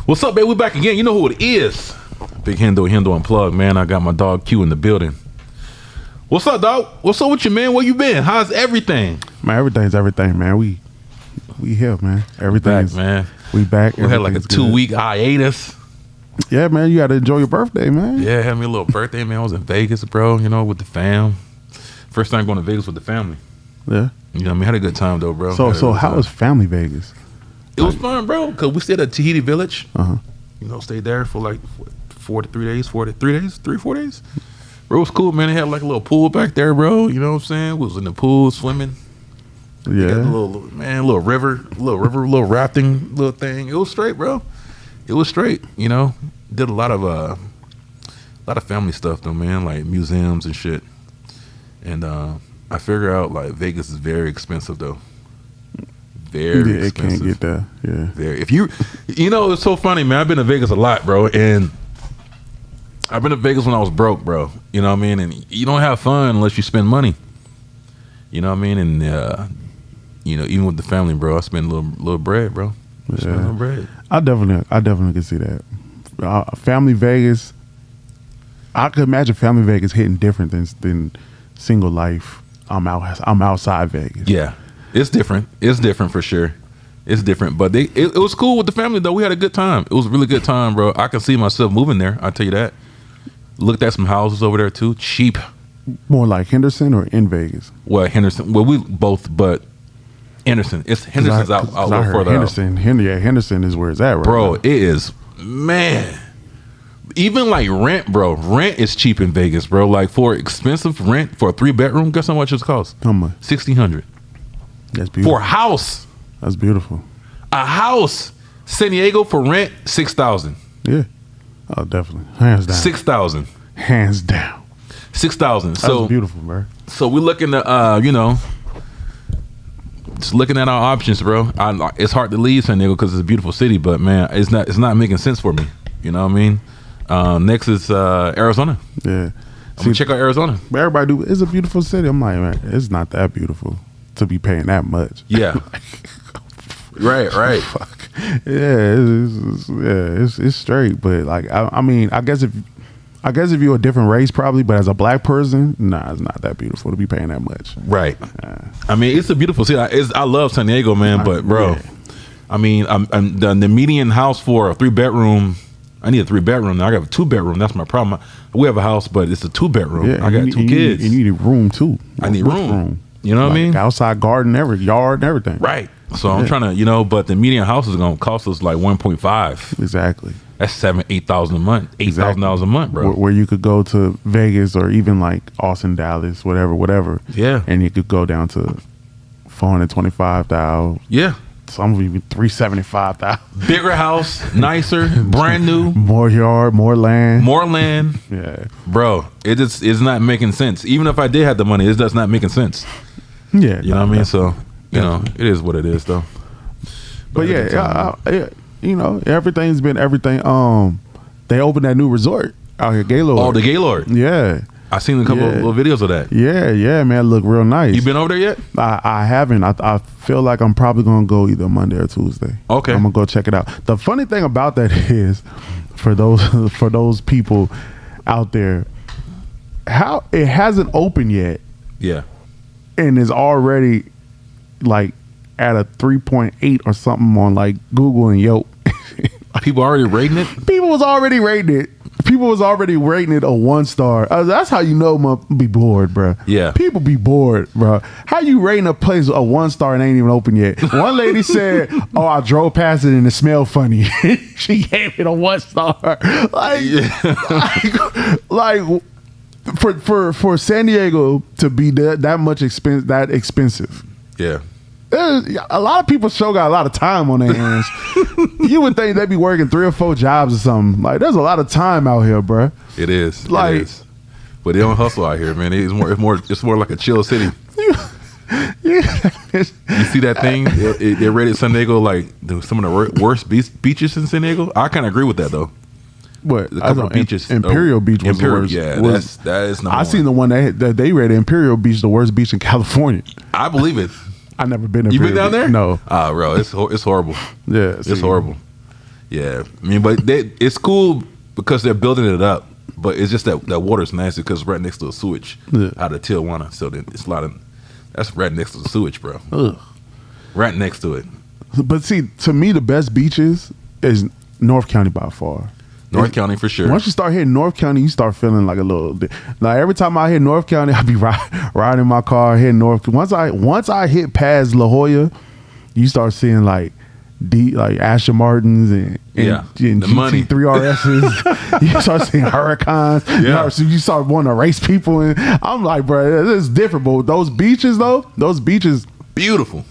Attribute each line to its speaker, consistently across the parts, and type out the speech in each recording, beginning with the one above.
Speaker 1: What's up, baby? We back again. You know who it is. Big Hendo Unplugged, man. I got my dog Q in the building. What's up, dog? What's up with you, man? Where you been? How's everything?
Speaker 2: Man, everything's everything, man. We here, man. Everything's
Speaker 1: back, man.
Speaker 2: We back.
Speaker 1: We had like a 2-week hiatus.
Speaker 2: Yeah, man. You got to enjoy your birthday, man.
Speaker 1: Yeah, had me a little birthday, man. I was in Vegas, bro. You know, with the fam. First time going to Vegas with the family.
Speaker 2: Yeah.
Speaker 1: You know what I mean? Had a good time though, bro.
Speaker 2: So how was family Vegas?
Speaker 1: It was fun, bro. Cause we stayed at Tahiti Village.
Speaker 2: Uh-huh.
Speaker 1: You know, stayed there for like 4 to 3 days. 4 days. Bro, it was cool, man. They had like a little pool back there, bro. You know what I'm saying? We was in the pool swimming.
Speaker 2: Yeah.
Speaker 1: Got a little river, little rafting, little thing. It was straight, bro. It was straight. You know, did a lot of family stuff though, man. Like museums and shit. And I figure out like Vegas is very expensive though. Very expensive. It can't get there. Yeah. Very. If you know, it's so funny, man. I've been to Vegas a lot, bro, and I've been to Vegas when I was broke, bro. You know what I mean? And you don't have fun unless you spend money. You know what I mean? And you know, even with the family, bro, I spend a little bread, bro.
Speaker 2: Yeah. A little bread. I definitely can see that. Family Vegas. I could imagine family Vegas hitting different than single life. I'm outside Vegas.
Speaker 1: Yeah. It's different. It's different for sure. It's different. But it was cool with the family, though. We had a good time. It was a really good time, bro. I can see myself moving there. I'll tell you that. Looked at some houses over there, too. Cheap.
Speaker 2: More like Henderson or in Vegas?
Speaker 1: Well, Henderson. Well, we both, but Henderson's out a little further
Speaker 2: Henderson,
Speaker 1: out.
Speaker 2: Henderson is where it's at, right?
Speaker 1: Bro,
Speaker 2: now.
Speaker 1: It is, man. Even like rent, bro. Rent is cheap in Vegas, bro. Like for expensive rent for a 3-bedroom, guess how much it costs?
Speaker 2: How much?
Speaker 1: $1,600.
Speaker 2: That's beautiful.
Speaker 1: For a house.
Speaker 2: That's beautiful.
Speaker 1: A house. San Diego for rent, $6,000.
Speaker 2: Yeah. Oh, definitely. Hands down.
Speaker 1: $6,000.
Speaker 2: Hands down.
Speaker 1: $6,000. So
Speaker 2: that's beautiful, bro.
Speaker 1: So we're looking to, you know, just looking at our options, bro. It's hard to leave San Diego because it's a beautiful city, but man, it's not making sense for me. You know what I mean? Next is Arizona.
Speaker 2: Yeah.
Speaker 1: I'm gonna check out Arizona.
Speaker 2: But everybody do. It's a beautiful city. I'm like, man, it's not that beautiful to be paying that much.
Speaker 1: Yeah. Right.
Speaker 2: Fuck. Yeah, it's straight. But like, I mean, I guess if you're a different race, probably. But as a black person, nah, it's not that beautiful to be paying that much.
Speaker 1: Right. I mean, it's a beautiful city. I love San Diego, man. But bro, yeah. I mean, I'm the median house for a 3-bedroom. I need a 3-bedroom. Now I got a 2-bedroom. That's my problem. We have a house, but it's a 2-bedroom. Yeah, I got 2 kids.
Speaker 2: And you need room too.
Speaker 1: I need room. You know what I mean?
Speaker 2: Outside garden, yard, and everything.
Speaker 1: Right. So I'm trying to, you know, but the median house is going to cost us like 1.5.
Speaker 2: Exactly.
Speaker 1: That's $8,000 a month. $8,000 a month, bro.
Speaker 2: Where you could go to Vegas or even like Austin, Dallas, whatever.
Speaker 1: Yeah.
Speaker 2: And you could go down to $425,000.
Speaker 1: Yeah.
Speaker 2: Some even $375,000.
Speaker 1: Bigger house, nicer, brand new.
Speaker 2: More yard, more land.
Speaker 1: Yeah. Bro, it's not making sense. Even if I did have the money, it does not making sense.
Speaker 2: Yeah.
Speaker 1: You know what I mean? So, you know, it is what it is, though.
Speaker 2: But yeah, you know, everything's been everything. They opened that new resort out here, Gaylord.
Speaker 1: Oh, the Gaylord.
Speaker 2: Yeah.
Speaker 1: I seen a couple of little videos of that.
Speaker 2: Yeah, man, it look real nice.
Speaker 1: You been over there yet?
Speaker 2: I haven't. I feel like I'm probably gonna go either Monday or Tuesday.
Speaker 1: Okay,
Speaker 2: I'm gonna go check it out. The funny thing about that is, for those people out there, how it hasn't opened yet.
Speaker 1: Yeah,
Speaker 2: and is already like at a 3.8 or something on like Google and Yelp.
Speaker 1: People already rating it.
Speaker 2: People was already rating it a 1-star. That's how you know I'm be bored, bro.
Speaker 1: Yeah.
Speaker 2: People be bored, bro. How you rating a place a 1-star and ain't even open yet? One lady said, "Oh, I drove past it and it smelled funny." She gave it a 1-star. For San Diego to be that much expensive.
Speaker 1: Yeah.
Speaker 2: A lot of people got a lot of time on their hands. You would think they'd be working 3 or 4 jobs or something. Like, there's a lot of time out here, bro.
Speaker 1: It is.
Speaker 2: Like,
Speaker 1: it is. But they don't hustle out here, man. It's more like a chill city. You see that thing? They rated San Diego like some of the worst beaches in San Diego. I kind of agree with that though.
Speaker 2: What?
Speaker 1: A couple of beaches.
Speaker 2: Imperial Beach was
Speaker 1: Imperial,
Speaker 2: the
Speaker 1: worst. Yeah, that is number one.
Speaker 2: seen the one that they rated Imperial Beach the worst beach in California.
Speaker 1: I believe it.
Speaker 2: I never been.
Speaker 1: You been down there?
Speaker 2: No.
Speaker 1: Bro, it's horrible.
Speaker 2: Yeah,
Speaker 1: it's horrible. Yeah, I mean, but it's cool because they're building it up. But it's just that water's nasty because it's right next to a sewage out of Tijuana. So then it's a lot of that's right next to the sewage, bro.
Speaker 2: Ugh.
Speaker 1: Right next to it.
Speaker 2: But see, to me, the best beaches is North County by far.
Speaker 1: North County for sure.
Speaker 2: Once you start hitting North County, you start feeling like a little. Like every time I hit North County, I be riding in my car hitting North. Once I hit past La Jolla, you start seeing like Aston Martins and
Speaker 1: the money
Speaker 2: GT3 RSs. You start seeing Huracans.
Speaker 1: Yeah.
Speaker 2: You start wanting to race people, and I'm like, bro, this is different. But those beaches,
Speaker 1: beautiful.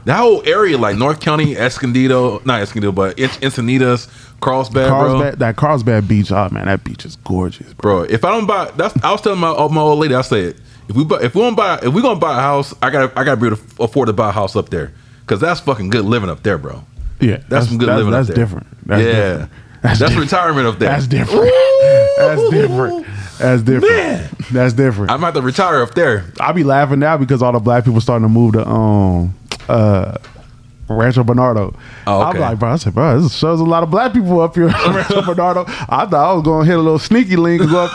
Speaker 1: That whole area, like North County, Escondido, not Escondido, but Encinitas, Carlsbad, bro.
Speaker 2: That Carlsbad beach, oh man, that beach is gorgeous,
Speaker 1: bro. If I don't buy, I was telling my old lady, I said, if we're gonna buy a house, I gotta be able to afford to buy a house up there, because that's fucking good living up there, bro.
Speaker 2: Yeah,
Speaker 1: that's some good living up there.
Speaker 2: Different. That's different.
Speaker 1: That's retirement up there.
Speaker 2: That's different. That's different. That's different.
Speaker 1: Man.
Speaker 2: That's different.
Speaker 1: I'm about to retire up there.
Speaker 2: I be laughing now because all the black people starting to move to Rancho Bernardo.
Speaker 1: Oh, okay.
Speaker 2: I'm like, bro, this shows a lot of black people up here in Rancho Bernardo. I thought I was going to hit a little sneaky link and go up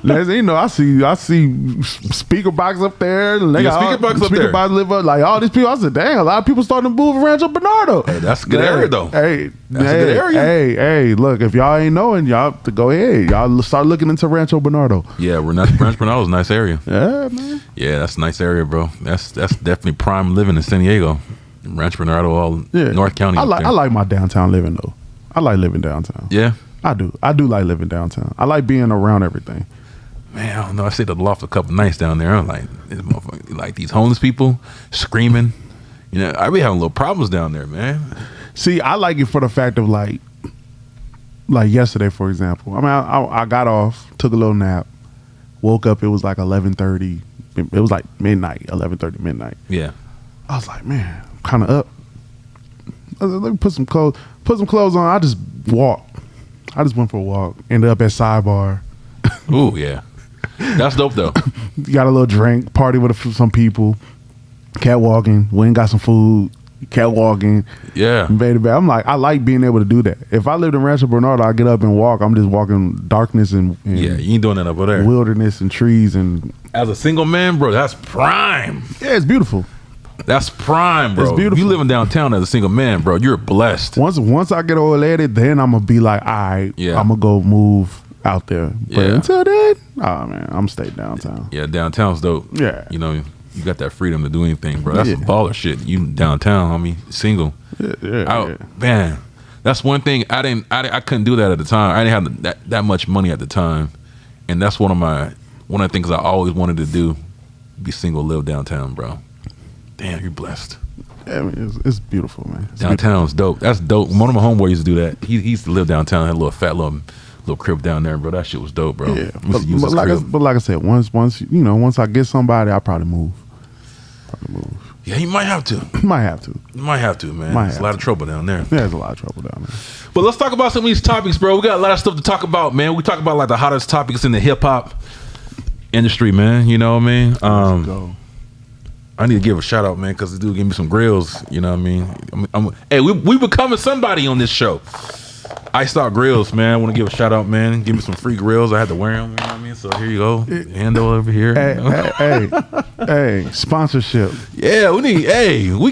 Speaker 2: there. You know, I see speaker box up there.
Speaker 1: Speaker box
Speaker 2: live up. Like all these people. I said, dang, a lot of people starting to move in Rancho Bernardo.
Speaker 1: Hey, that's a good area though.
Speaker 2: That's a good area. Hey, look, if y'all ain't knowing, y'all have to go ahead. Y'all start looking into Rancho Bernardo.
Speaker 1: Yeah, Rancho Bernardo's a nice area.
Speaker 2: Yeah, man.
Speaker 1: Yeah, that's a nice area, bro. That's definitely prime living in San Diego. Rancho Bernardo, North County.
Speaker 2: I like my downtown living though. I like living downtown.
Speaker 1: Yeah,
Speaker 2: I do like living downtown. I like being around everything.
Speaker 1: Man, I don't know. I stayed at the loft a couple nights down there. I'm like these homeless people screaming. You know, I be having little problems down there, man.
Speaker 2: See, I like it for the fact of like yesterday, for example. I mean, I got off, took a little nap, woke up. It was like 11:30. It was like midnight, 11:30 midnight.
Speaker 1: Yeah.
Speaker 2: I was like, man, I'm kind of up. I was like, let me put some clothes on. I just walked. I just went for a walk. Ended up at Sidebar.
Speaker 1: Ooh, yeah. That's dope though.
Speaker 2: Got a little drink, party with some people, catwalking, went and got some food, catwalking.
Speaker 1: Yeah.
Speaker 2: Made it back. I'm like, I like being able to do that. If I lived in Rancho Bernardo, I get up and walk. I'm just walking darkness and
Speaker 1: yeah, you ain't doing that over there.
Speaker 2: Wilderness and trees and.
Speaker 1: As a single man, bro, that's prime.
Speaker 2: Yeah, it's beautiful.
Speaker 1: That's prime, bro.
Speaker 2: It's beautiful.
Speaker 1: You living downtown as a single man, bro. You're blessed.
Speaker 2: Once I get old lady, then I'm gonna be like, all right, I'm gonna go move out there. But until then, oh man, I'm stay downtown.
Speaker 1: Yeah, downtown's dope.
Speaker 2: Yeah,
Speaker 1: you know, you got that freedom to do anything, bro. That's some baller shit. You downtown, homie, single.
Speaker 2: Yeah.
Speaker 1: Man, that's one thing I couldn't do that at the time. I didn't have that much money at the time, and that's one of the things I always wanted to do. Be single, live downtown, bro. Damn, you're blessed.
Speaker 2: Yeah, I mean, it's beautiful, man.
Speaker 1: Downtown's dope. That's dope. One of my homeboys used to do that. He used to live downtown. Had a little fat little crib down there, bro. That shit was dope, bro.
Speaker 2: Yeah, but like I said, once I get somebody, I'll probably move.
Speaker 1: Yeah, you might have to.
Speaker 2: You might have to,
Speaker 1: man. There's a lot of trouble down there.
Speaker 2: Yeah, there's a lot of trouble down there.
Speaker 1: But let's talk about some of these topics, bro. We got a lot of stuff to talk about, man. We talk about like the hottest topics in the hip hop industry, man. You know what I mean? I need to give a shout out, man, because this dude gave me some grills. You know what I mean? Hey, we becoming somebody on this show. Iced Out Grills, man. I want to give a shout out, man. Give me some free grills. I had to wear them. You know what I mean? So here you go. Hendo over here.
Speaker 2: Hey, sponsorship.
Speaker 1: Yeah, we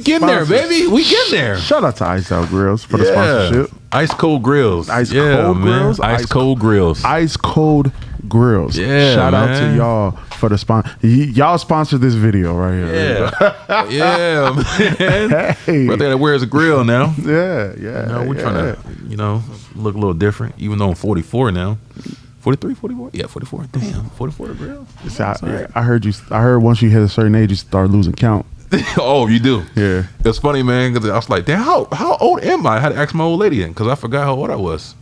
Speaker 1: getting there, baby. We getting there.
Speaker 2: Shout out to Iced Out Grills for the sponsorship.
Speaker 1: Ice cold grills.
Speaker 2: Ice cold grills.
Speaker 1: Ice cold grills.
Speaker 2: Ice cold grills.
Speaker 1: Yeah,
Speaker 2: shout out to y'all for the sponsor. Y'all sponsored this video right here.
Speaker 1: Yeah, man.
Speaker 2: Hey.
Speaker 1: Brother wears a grill now.
Speaker 2: Yeah.
Speaker 1: We're trying to, look a little different, even though I'm 44 now. 43, 44? Yeah, 44. Damn, 44 to grill.
Speaker 2: I heard once you hit a certain age, you start losing count.
Speaker 1: Oh, you do?
Speaker 2: Yeah.
Speaker 1: It's funny, man, because I was like, damn, how old am I? I had to ask my old lady because I forgot how old I was.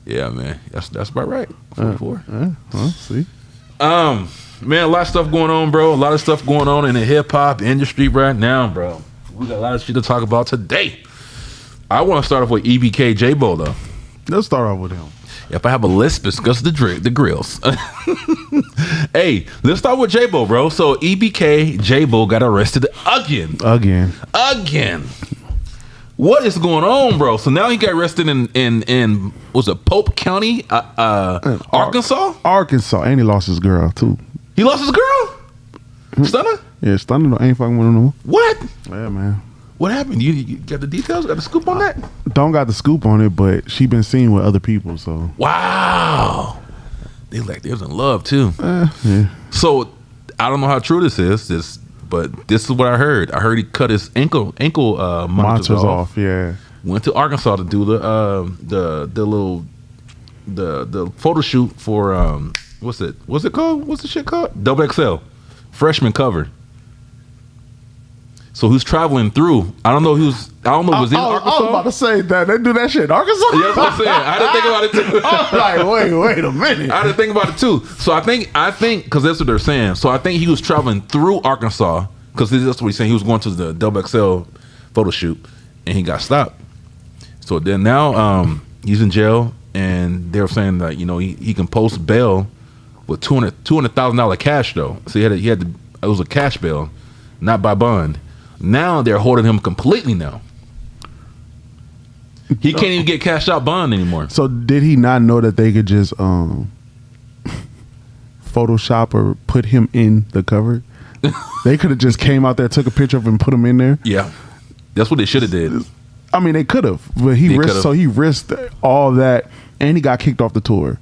Speaker 1: Yeah, man. That's about right. 44.
Speaker 2: Well, see.
Speaker 1: Man, a lot of stuff going on, bro. A lot of stuff going on in the hip hop industry right now, bro. We got a lot of shit to talk about today. I want to start off with EBK Jaaybo, though.
Speaker 2: Let's start off with him.
Speaker 1: If I have a list, discuss the grills. Hey, let's start with Jaaybo, bro. So EBK Jaaybo got arrested again. What is going on, bro? So now he got arrested in was it Pope County, Arkansas?
Speaker 2: Arkansas, and he lost his girl too.
Speaker 1: He lost his girl? Stunner?
Speaker 2: Yeah, Stunner ain't fucking with him no more.
Speaker 1: What?
Speaker 2: Yeah, man.
Speaker 1: What happened? You got the details? Got the scoop on that?
Speaker 2: Don't got the scoop on it, but she been seen with other people, so.
Speaker 1: Wow. They was in love too.
Speaker 2: Yeah.
Speaker 1: So I don't know how true this is, but this is what I heard. I heard he cut his ankle monitors off.
Speaker 2: Yeah.
Speaker 1: Went to Arkansas to do the photo shoot for what's it called? What's the shit called? Double XL freshman cover. So who's traveling through? I don't know who's. I don't know. Was in Arkansas?
Speaker 2: I was about to say that they do that shit in Arkansas.
Speaker 1: Yeah, that's what I'm saying. I didn't think about it too.
Speaker 2: I was like, wait a minute.
Speaker 1: I didn't think about it too. So I think because that's what they're saying. So I think he was traveling through Arkansas because that's what he's saying. He was going to the Double XL photo shoot and he got stopped. So then now he's in jail and they're saying that he can post bail with $200,000 cash though. So he had it was a cash bail, not by bond. Now they're holding him completely now. He can't even get cash out bond anymore.
Speaker 2: So did he not know that they could just Photoshop or put him in the cover? They could have just came out there, took a picture of him, and put him in there.
Speaker 1: Yeah, that's what they should have did.
Speaker 2: I mean, they could have, but he risked all that, and he got kicked off the tour.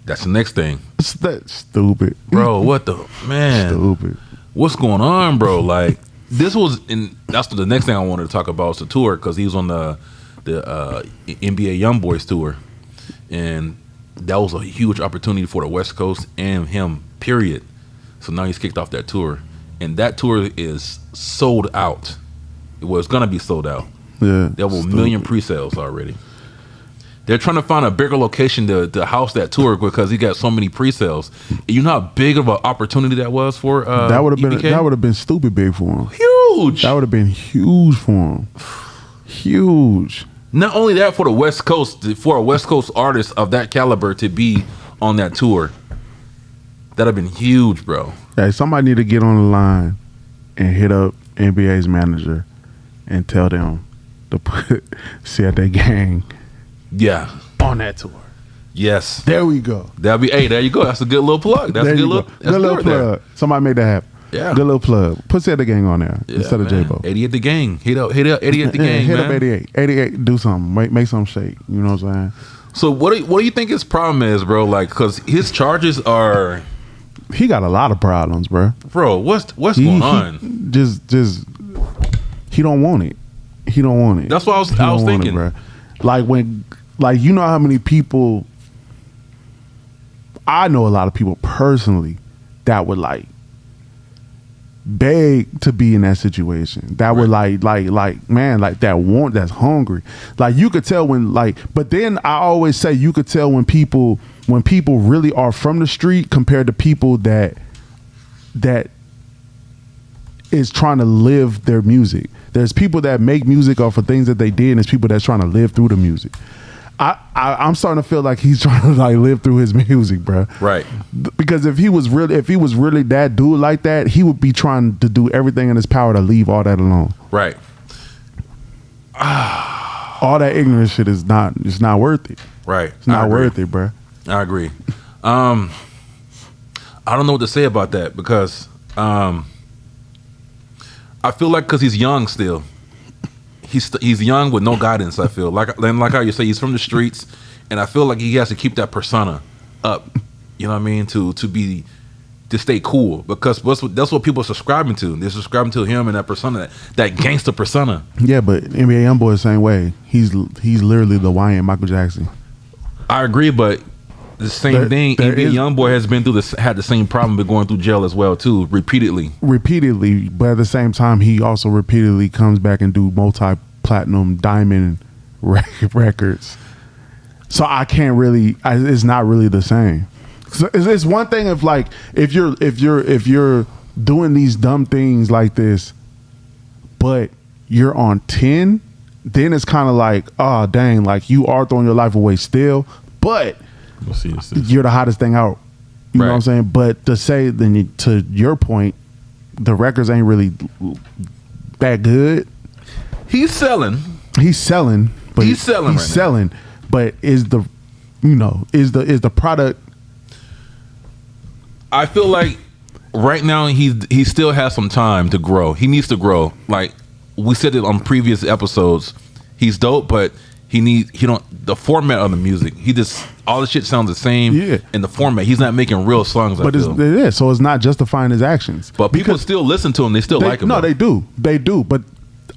Speaker 1: That's the next thing.
Speaker 2: That's stupid,
Speaker 1: bro. What the man?
Speaker 2: Stupid.
Speaker 1: What's going on, bro? Like this was, that's the next thing I wanted to talk about was the tour because he was on the NBA YoungBoys tour, and that was a huge opportunity for the West Coast and him. Period. So now he's kicked off that tour, and that tour is sold out. Well, it's gonna be sold out.
Speaker 2: Yeah,
Speaker 1: there were 1 million pre-sales already. They're trying to find a bigger location to house that tour because he got so many pre-sales. You know how big of an opportunity that was for
Speaker 2: that would have been stupid big for him.
Speaker 1: Huge.
Speaker 2: That would have been huge for him. Huge.
Speaker 1: Not only that, for the West Coast, for a West Coast artist of that caliber to be on that tour, that'd have been huge, bro.
Speaker 2: Hey, somebody need to get on the line and hit up NBA's manager and tell them to set their gang.
Speaker 1: Yeah,
Speaker 2: on that tour.
Speaker 1: Yes,
Speaker 2: there we go.
Speaker 1: There you go. That's a good little plug. That's a good little
Speaker 2: plug. There. Somebody made that happen.
Speaker 1: Yeah,
Speaker 2: good little plug. Put the gang on there instead of Jaaybo.
Speaker 1: 88 the gang. Hit up 88 the gang.
Speaker 2: Hit
Speaker 1: man.
Speaker 2: up 88. Do something. Make something shake. You know what I'm saying?
Speaker 1: So what do you think his problem is, bro? Like, because his charges are.
Speaker 2: He got a lot of problems, bro.
Speaker 1: Bro, what's going on?
Speaker 2: Just he don't want it. He don't want it.
Speaker 1: That's what I was thinking,
Speaker 2: bro. Like you know how many people. I know a lot of people personally that would like beg to be in that situation. That would like man, like that's hungry. Like you could tell when but then I always say you could tell when people really are from the street compared to people that is trying to live their music. There's people that make music off of things that they did, and there's people that's trying to live through the music. I'm starting to feel like he's trying to like live through his music, bro.
Speaker 1: Right.
Speaker 2: Because if he was really that dude like that, he would be trying to do everything in his power to leave all that alone.
Speaker 1: Right.
Speaker 2: All that ignorant shit is not worth it.
Speaker 1: Right.
Speaker 2: It's not worth it, bro.
Speaker 1: I agree. I don't know what to say about that because I feel like because he's young still. He's young with no guidance. I feel like how you say he's from the streets, and I feel like he has to keep that persona up. You know what I mean? To stay cool because that's what people are subscribing to. They're subscribing to him and that persona, that gangster persona.
Speaker 2: Yeah, but NBA YoungBoy the same way. He's literally the YN Michael Jackson.
Speaker 1: I agree, but the same thing. NBA YoungBoy has been through this, had the same problem, been going through jail as well too, repeatedly. But at the same time, he also repeatedly comes back and do multi-platinum diamond records. So I can't really. It's not really the same. So it's one thing if you're doing these dumb things like this, but you're on 10, then it's kind of like, oh dang, like you are throwing your life away still, but. You're the hottest thing out. You know what I'm saying? But to say, then to your point, the records ain't really that good. He's selling.
Speaker 2: He's selling. But
Speaker 1: he's selling.
Speaker 2: He's
Speaker 1: right
Speaker 2: selling.
Speaker 1: Now.
Speaker 2: But is the product?
Speaker 1: I feel like right now he still has some time to grow. He needs to grow. Like we said it on previous episodes. He's dope, but the format of the music. He just all the shit sounds the same.
Speaker 2: Yeah.
Speaker 1: In the format, he's not making real songs.
Speaker 2: But it is, so it's not justifying his actions.
Speaker 1: But people still listen to him. They still like him.
Speaker 2: No,
Speaker 1: though.
Speaker 2: they do. But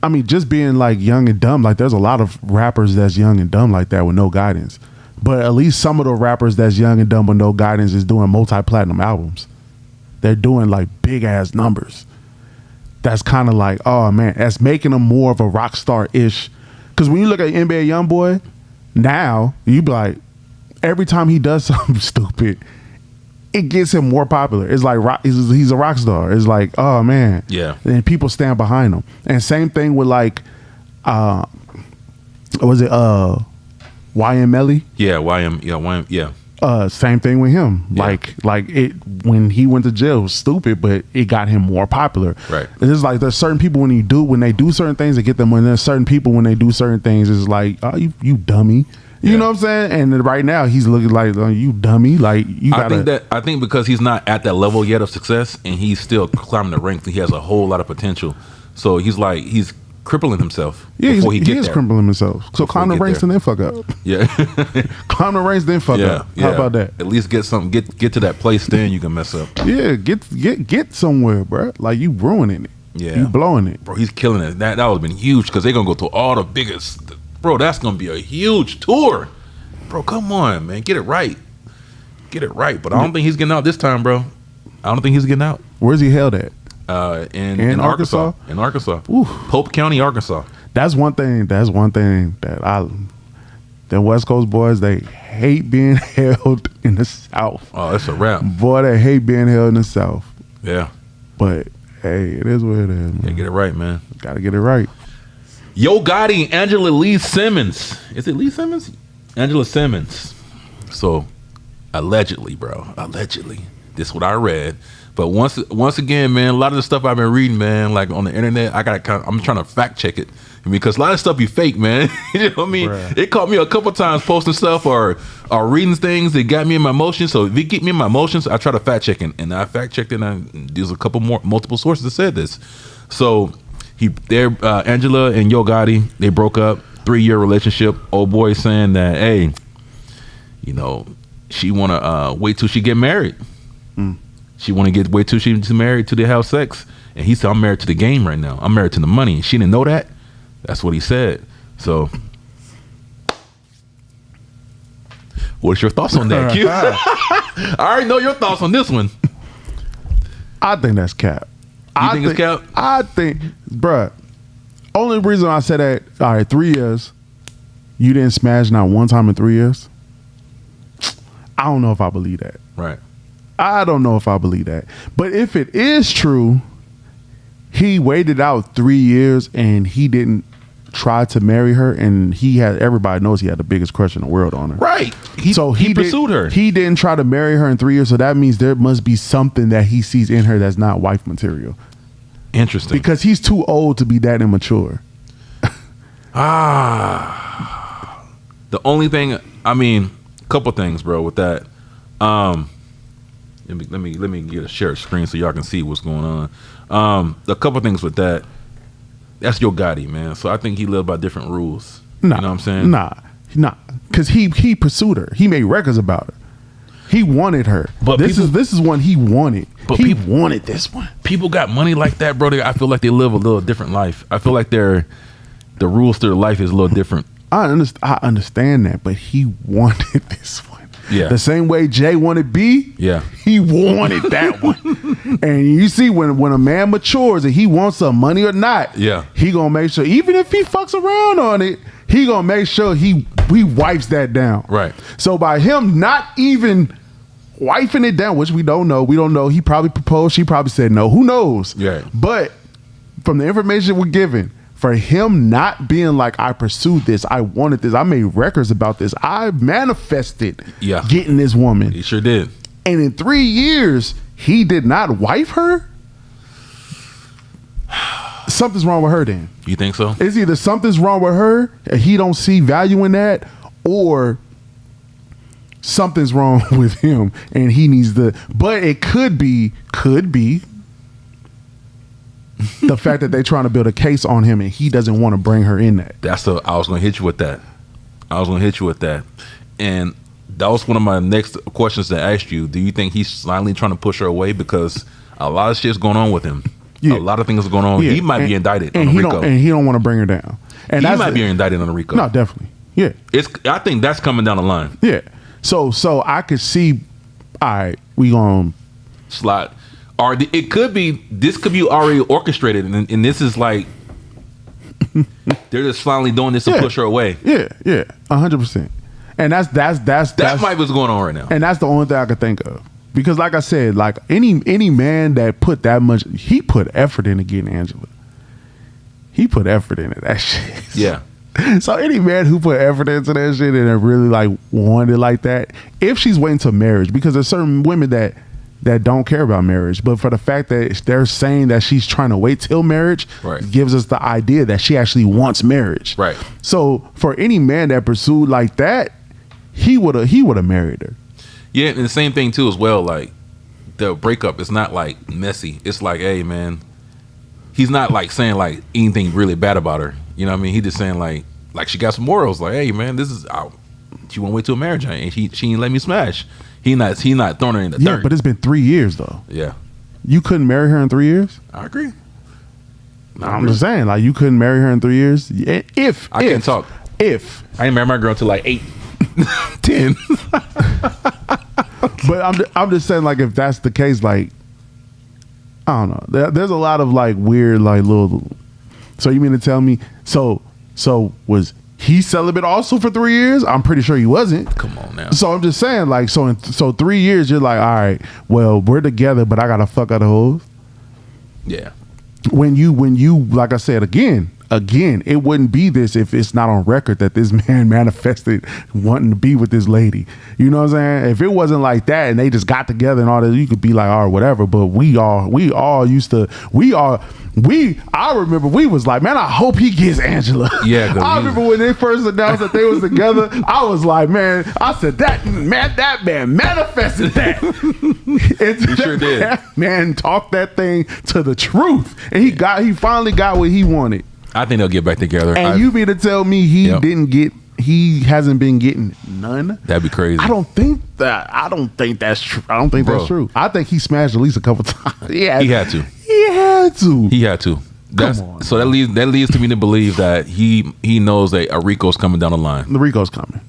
Speaker 2: I mean, just being like young and dumb, like there's a lot of rappers that's young and dumb like that with no guidance. But at least some of the rappers that's young and dumb with no guidance is doing multi-platinum albums. They're doing like big ass numbers. That's kind of like, oh man, that's making them more of a rock star ish. Because when you look at NBA YoungBoy, now you be like, every time he does something stupid, it gets him more popular. It's like he's a rock star. It's like, oh man,
Speaker 1: yeah.
Speaker 2: And people stand behind him. And same thing with like, was it YM Melly?
Speaker 1: Yeah, YM, yeah.
Speaker 2: Same thing with him.
Speaker 1: Yeah.
Speaker 2: Like it when he went to jail, it was stupid, but it got him more popular.
Speaker 1: Right.
Speaker 2: It's like there's certain people when they do certain things, they get them. When there's certain people when they do certain things, it's like, oh, you dummy. You know what I'm saying? And right now he's looking like, oh, you dummy. Like you gotta.
Speaker 1: I think because he's not at that level yet of success, and he's still climbing the ranks. He has a whole lot of potential. So he's crippling himself.
Speaker 2: Yeah,
Speaker 1: before
Speaker 2: he is crippling himself. So climb the ranks and then fuck up.
Speaker 1: Yeah,
Speaker 2: climb the ranks then fuck up. How about that?
Speaker 1: At least get something. Get to that place, then you can mess up.
Speaker 2: Yeah, get somewhere, bro. Like you ruining it.
Speaker 1: Yeah,
Speaker 2: you blowing it,
Speaker 1: bro. He's killing it. That would have been huge because they're gonna go to all the biggest. Bro, that's gonna be a huge tour. Bro, come on, man. Get it right. Get it right. But I don't think he's getting out this time, bro. I don't think he's getting out.
Speaker 2: Where's he held at?
Speaker 1: In Arkansas. In Arkansas.
Speaker 2: Oof.
Speaker 1: Pope County, Arkansas.
Speaker 2: That's one thing that the West Coast boys, they hate being held in the South.
Speaker 1: Oh, it's a wrap.
Speaker 2: Boy, they hate being held in the South.
Speaker 1: Yeah.
Speaker 2: But hey, it is what it is, man.
Speaker 1: Yeah, get it right, man.
Speaker 2: Gotta get it right.
Speaker 1: Yo Gotti and Angela Lee Simmons. Is it Lee Simmons? Angela Simmons. So, allegedly, bro. Allegedly. This is what I read. But once again, man, a lot of the stuff I've been reading, man, like on the internet, I'm trying to fact check it because a lot of stuff be fake, man. You know what I mean? Bruh. It caught me a couple times posting stuff or reading things that got me in my emotions. So if it get me in my emotions, I try to fact check it, and I fact checked it. And there's a couple multiple sources that said this. So Angela and Yo Gotti, they broke up, 3-year relationship. Old boy saying that, hey, you know, she wanna wait till she get married. She want to wait till she's married till they have sex. And he said, I'm married to the game right now. I'm married to the money. And she didn't know that. That's what he said. So, what's your thoughts on that, Q? I already know your thoughts on this one.
Speaker 2: I think that's cap.
Speaker 1: You think it's cap?
Speaker 2: I think, bruh, only reason I said that, all right, 3 years, you didn't smash not one time in 3 years. I don't know if I believe that.
Speaker 1: Right.
Speaker 2: I don't know if I believe that. But if it is true, he waited out 3 years and he didn't try to marry her, and everybody knows he had the biggest crush in the world on her.
Speaker 1: Right. He pursued her.
Speaker 2: He didn't try to marry her in 3 years, so that means there must be something that he sees in her that's not wife material.
Speaker 1: Interesting.
Speaker 2: Because he's too old to be that immature.
Speaker 1: The only thing, I mean, a couple things, bro, with that. Let me get a share screen so y'all can see what's going on. A couple things with that. That's Yo Gotti, man. So I think he lived by different rules. You know what I'm saying?
Speaker 2: Nah. Because he pursued her. He made records about her. He wanted her. But this is one he wanted. But he wanted this one.
Speaker 1: People got money like that, bro. I feel like they live a little different life. I feel like the rules to their life is a little different.
Speaker 2: I understand that, but he wanted this one.
Speaker 1: Yeah.
Speaker 2: The same way Jay wanted B,
Speaker 1: yeah,
Speaker 2: he wanted that one. And you see, when a man matures and he wants some money or not,
Speaker 1: yeah,
Speaker 2: he gonna make sure, even if he fucks around on it, he gonna make sure he wipes that down.
Speaker 1: Right.
Speaker 2: So by him not even wiping it down, which we don't know, he probably proposed, she probably said no. Who knows?
Speaker 1: Yeah.
Speaker 2: But from the information we're given, for him not being like, I pursued this, I wanted this, I made records about this, I manifested getting this woman.
Speaker 1: He sure did.
Speaker 2: And in 3 years, he did not wife her. something's wrong with her then.
Speaker 1: You think so?
Speaker 2: It's either something's wrong with her and he don't see value in that, or something's wrong with him and he needs the. But it could be the fact that they're trying to build a case on him and he doesn't want to bring her in that.
Speaker 1: I was going to hit you with that. And that was one of my next questions to ask you. Do you think he's slightly trying to push her away because a lot of shit's going on with him? Yeah. A lot of things are going on. Yeah. He might be indicted on RICO.
Speaker 2: And he don't want to bring her down. And
Speaker 1: he might be indicted on the RICO.
Speaker 2: No, definitely. Yeah.
Speaker 1: I think that's coming down the line.
Speaker 2: Yeah. So I could see, all right, we going to
Speaker 1: slide. Or it could be, this could be already orchestrated, and this is like, they're just finally doing this to push her away.
Speaker 2: Yeah, 100%. And that's
Speaker 1: might be what's going on right now.
Speaker 2: And that's the only thing I could think of. Because like I said, like any man that put that much, he put effort into getting Angela. He put effort into that shit.
Speaker 1: Yeah.
Speaker 2: So any man who put effort into that shit and really like wanted it like that, if she's waiting till marriage, because there's certain women that don't care about marriage, but for the fact that they're saying that she's trying to wait till marriage,
Speaker 1: right,
Speaker 2: gives us the idea that she actually wants marriage.
Speaker 1: Right.
Speaker 2: So for any man that pursued like that, he would have married her.
Speaker 1: Yeah, and the same thing too as well. Like the breakup is not like messy. It's like, hey man, he's not like saying like anything really bad about her. You know what I mean? He just saying like she got some morals. Like, hey man, this is she won't wait till marriage, and she ain't let me smash. He not throwing her in the dirt.
Speaker 2: Yeah, but it's been 3 years though.
Speaker 1: Yeah.
Speaker 2: You couldn't marry her in 3 years?
Speaker 1: I agree.
Speaker 2: I'm just saying, like, you couldn't marry her in 3 years? If
Speaker 1: I can't talk.
Speaker 2: If
Speaker 1: I didn't marry my girl until like 8, 10.
Speaker 2: But I'm just saying, like, if that's the case, like, I don't know. There's a lot of like weird, like little. So you mean to tell me? So was he celibate also for 3 years? I'm pretty sure he wasn't.
Speaker 1: Come on now.
Speaker 2: So I'm just saying, like, so 3 years, you're like, all right, well, we're together, but I gotta fuck other hoes.
Speaker 1: Yeah.
Speaker 2: When you, like I said, again, it wouldn't be this if it's not on record that this man manifested wanting to be with this lady. You know what I'm saying? If it wasn't like that and they just got together and all that, you could be like, all right, whatever. But we all used to, I remember we was like, man, I hope he gets Angela.
Speaker 1: Yeah.
Speaker 2: I remember when they first announced that they was together, I was like, man, I said, that man manifested that.
Speaker 1: He sure did.
Speaker 2: That man talked that thing to the truth. And he finally got what he wanted.
Speaker 1: I think they'll get back together.
Speaker 2: And you mean to tell me he hasn't been getting none?
Speaker 1: That'd be crazy.
Speaker 2: I don't think that's true. That's true. I think he smashed at least a couple times. Yeah,
Speaker 1: he had to. So that leads to me to believe that he knows that a RICO's coming down the line.
Speaker 2: The RICO's coming.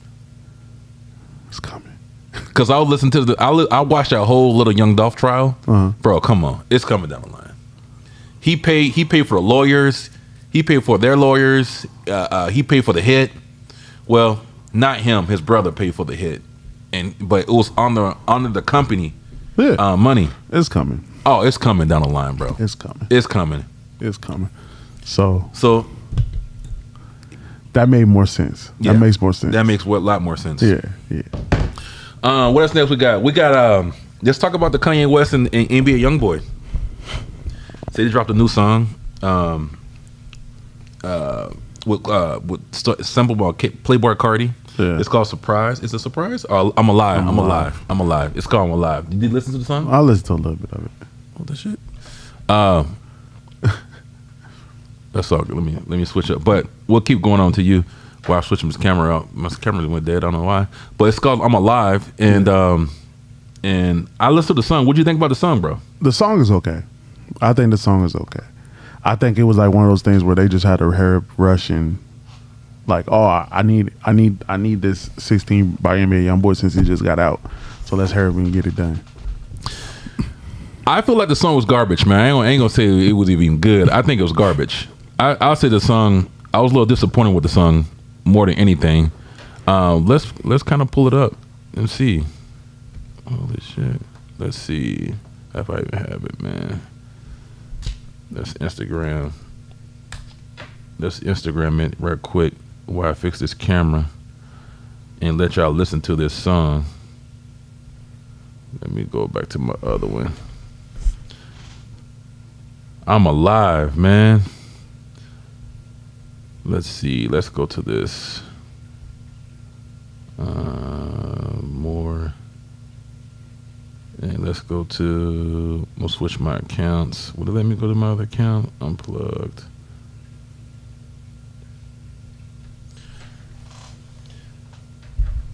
Speaker 2: It's coming.
Speaker 1: Because I'll listen to I watched that whole little Young Dolph trial. Bro, come on, it's coming down the line. He paid for the lawyers. He paid for their lawyers. He paid for the hit. Well, not him. His brother paid for the hit, but it was under the company money.
Speaker 2: It's coming.
Speaker 1: Oh, it's coming down the line, bro.
Speaker 2: It's coming.
Speaker 1: It's coming.
Speaker 2: It's coming. So that made more sense.
Speaker 1: Yeah,
Speaker 2: that makes more sense.
Speaker 1: That makes a lot more sense.
Speaker 2: Yeah.
Speaker 1: What else next we got? Let's talk about the Kanye West and NBA YoungBoy. Say they dropped a new song. With sample by Playboi Carti. Yeah. It's called Surprise. Is it Surprise? Oh, I'm alive. It's called I'm Alive. Did you listen to the song?
Speaker 2: I listened to a little bit of it.
Speaker 1: What the shit? That's all good. Let me switch up. But we'll keep going on to you while I switch this camera out. My camera went dead. I don't know why. But it's called I'm Alive. And I listened to the song. What'd you think about the song, bro?
Speaker 2: The song is okay. I think the song is okay. I think it was like one of those things where they just had a hair rush and like, oh, I need this 16 by NBA YoungBoy since he just got out. So let's hurry up and get it done.
Speaker 1: I feel like the song was garbage, man. I ain't gonna say it was even good. I think it was garbage. I'll say the song, I was a little disappointed with the song more than anything. Let's kind of pull it up and see. Holy shit. Let's see if I even have it, man. Let's Instagram it right quick while I fix this camera and let y'all listen to this song. Let me go back to my other one. I'm Alive, man. Let's see. Let's go to this. More. And let's go to. We'll switch my accounts. Would it let me go to my other account? Unplugged.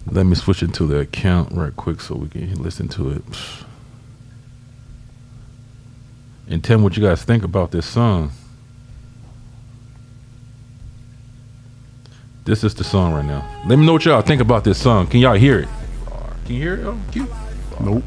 Speaker 1: Let me switch into the account right quick so we can listen to it. And tell me what you guys think about this song. This is the song right now. Let me know what y'all think about this song. Can y'all hear it? Can you hear it? Oh, cute.
Speaker 2: Nope.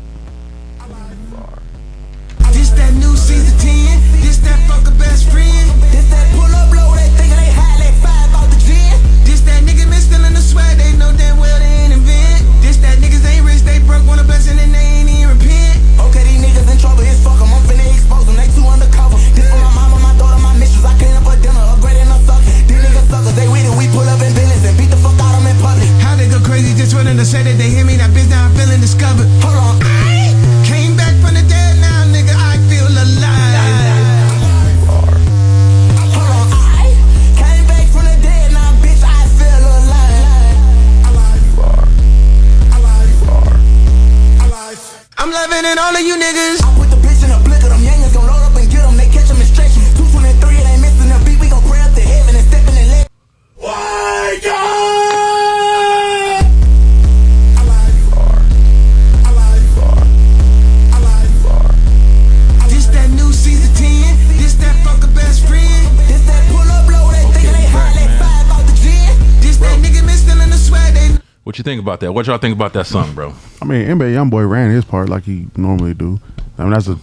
Speaker 3: This that new season 10. This that fucker best friend. This that pull up low, that thing they high like 5 out the gym. This that nigga been still in the swag, they know damn well they ain't invent. This that niggas ain't rich, they broke, want a blessing and they ain't even repent. Okay, these niggas in trouble, it's fuck 'em, I'm finna expose them, they too undercover. This for my mama, my daughter, my mistress, I clean up a dinner, upgrading a sucker. These niggas suckers, they with it, we pull up in business and beat the fuck out 'em in public. How they go crazy just running to say that they hear me, that bitch now I'm feeling discovered. Hold on, I came back from the dead now, nigga, I feel alive. I'm loving it, all of you niggas. I put the bitch in a blicker, them youngins gon' load up and get them. They catch them in stretching. 223, it ain't missing a beat. We gon' pray up to heaven and step in the leg. Wake up! This that new season 10. This that fucker best friend. This that pull up low, that thing they high like 5 out the gym. This that nigga been still in the swag, they.
Speaker 1: What you think about that? What y'all think about that song, bro?
Speaker 2: I mean, NBA YoungBoy ran his part like he normally do. I mean, that's a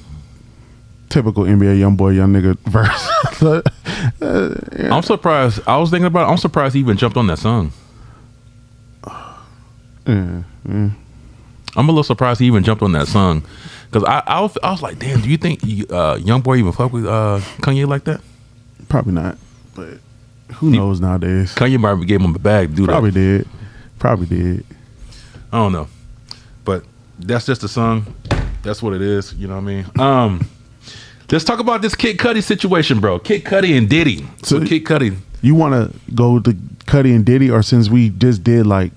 Speaker 2: typical NBA YoungBoy young nigga verse. Yeah.
Speaker 1: I'm surprised. I was thinking about it. I'm surprised he even jumped on that song.
Speaker 2: Yeah.
Speaker 1: I'm a little surprised he even jumped on that song. Because I was like, damn, do you think YoungBoy even fuck with Kanye like that?
Speaker 2: Probably not. But who knows nowadays?
Speaker 1: Kanye might gave him a bag to do
Speaker 2: Probably
Speaker 1: that.
Speaker 2: did. Probably did.
Speaker 1: I don't know. But that's just the song. That's what it is. You know what I mean? Let's talk about this Kid Cudi situation, bro. Kid Cudi and Diddy. So Kid Cudi.
Speaker 2: You want to go to Cudi and Diddy, or since we just did like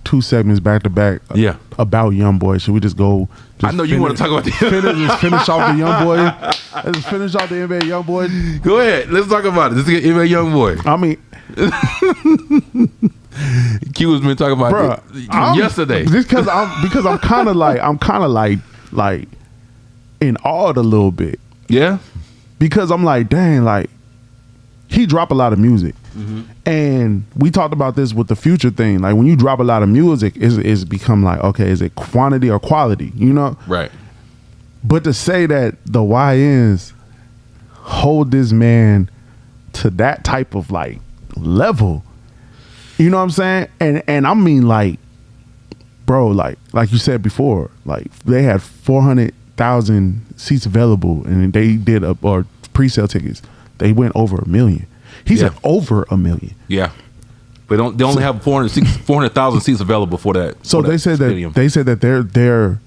Speaker 2: 2 segments back to back about YoungBoy, should we just go?
Speaker 1: I know you want to talk about the
Speaker 2: finish off the YoungBoy. Let's finish off the NBA YoungBoy.
Speaker 1: Go ahead. Let's talk about it. Let's get NBA YoungBoy.
Speaker 2: I mean,
Speaker 1: Q has been talking about it yesterday.
Speaker 2: Just because I'm kind of like in awe a little bit.
Speaker 1: Yeah.
Speaker 2: Because I'm like, dang, like he dropped a lot of music. Mm-hmm. And we talked about this with the Future thing. Like when you drop a lot of music, it's become like, okay, is it quantity or quality? You know?
Speaker 1: Right.
Speaker 2: But to say that the YNs hold this man to that type of like level, you know what I'm saying? And I mean like, bro, like you said before, like they had 400,000 seats available and they did or pre-sale tickets. They went over 1 million. He said over 1 million.
Speaker 1: Yeah. But they only have 400,000 seats available for that.
Speaker 2: So they said that they're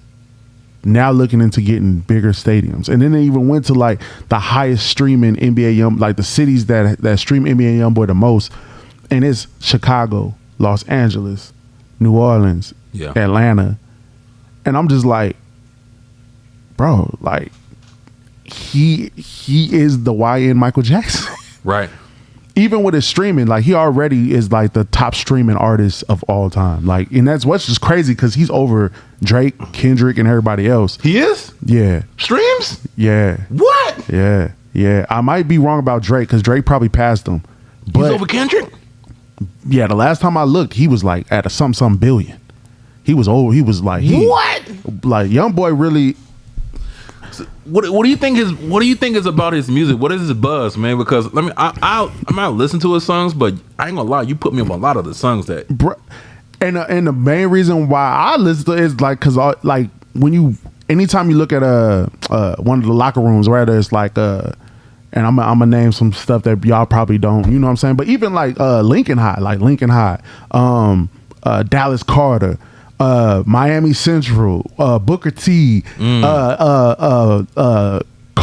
Speaker 2: now looking into getting bigger stadiums. And then they even went to like the highest streaming NBA Young, like the cities that stream NBA YoungBoy the most. And it's Chicago, Los Angeles, New Orleans, Atlanta. And I'm just like, bro, like he is the YN Michael Jackson.
Speaker 1: Right.
Speaker 2: Even with his streaming, like he already is like the top streaming artist of all time. Like, and that's what's just crazy because he's over Drake, Kendrick, and everybody else.
Speaker 1: He is?
Speaker 2: Yeah.
Speaker 1: Streams?
Speaker 2: Yeah.
Speaker 1: What?
Speaker 2: Yeah. Yeah. I might be wrong about Drake because Drake probably passed him. But
Speaker 1: he's over Kendrick?
Speaker 2: Yeah, the last time I looked, he was like at a some billion. He was over. He was like
Speaker 1: what?
Speaker 2: Like YoungBoy really.
Speaker 1: What do you think is about his music? What is his buzz, man? Because I might listen to his songs, but I ain't gonna lie, you put me on a lot of the songs that.
Speaker 2: And the main reason why I listen to it is like because like anytime you look at one of the locker rooms, whether it's like and I'm gonna name some stuff that y'all probably don't, you know what I'm saying? But even like Lincoln High, Dallas Carter. Miami Central, Booker T, Kobe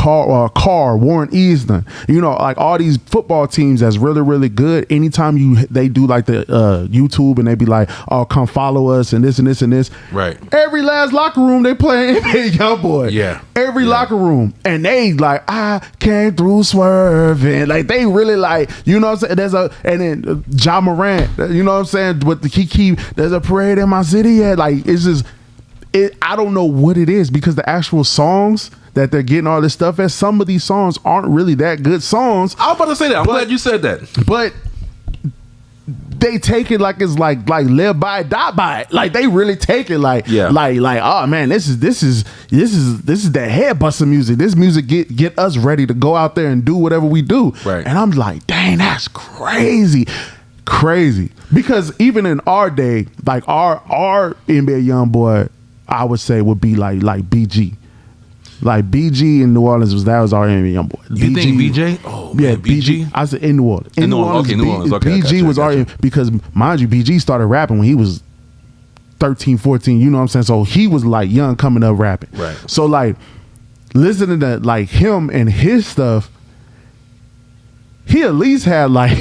Speaker 2: Carr, Warren Easton, like all these football teams that's really, really good. Anytime they do like the YouTube and they be like, oh, come follow us and this and this and this.
Speaker 1: Right.
Speaker 2: Every last locker room they play NBA YoungBoy.
Speaker 1: Yeah.
Speaker 2: Every locker room. And they like, I came through swerving. Like they really like, you know what I'm saying? And then Ja Morant, you know what I'm saying? With the Kiki, there's a parade in my city. Yeah, like it's just, I don't know what it is because the actual songs that they're getting all this stuff as, some of these songs aren't really that good songs.
Speaker 1: I was about to say that. I'm glad you said that.
Speaker 2: But they take it like it's like live by it, die by it. Like they really take it like oh man, this is that head buster music. This music get us ready to go out there and do whatever we do.
Speaker 1: Right.
Speaker 2: And I'm like, dang, that's crazy. Because even in our day, like our NBA YoungBoy, I would say would be like BG. Like BG in New Orleans that was our NBA YoungBoy.
Speaker 1: You think BJ? Oh man,
Speaker 2: yeah,
Speaker 1: BG.
Speaker 2: I said in New Orleans.
Speaker 1: In New Orleans. Okay,
Speaker 2: BG was our, because mind you, BG started rapping when he was 13, 14. You know what I'm saying? So he was like young coming up rapping.
Speaker 1: Right.
Speaker 2: So like listening to like him and his stuff, he at least had like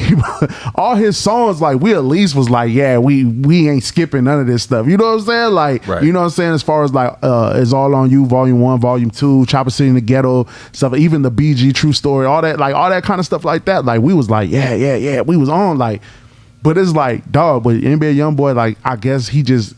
Speaker 2: all his songs, like we at least was like, yeah, we ain't skipping none of this stuff. You know what I'm saying? Like,
Speaker 1: right.
Speaker 2: You know what I'm saying? As far as like It's All On You, Volume 1, Volume 2, Chopper City in the Ghetto, stuff, even the BG True Story, all that kind of stuff like that. Like we was like, yeah, we was on like, but it's like, dog, but NBA YoungBoy, like I guess he just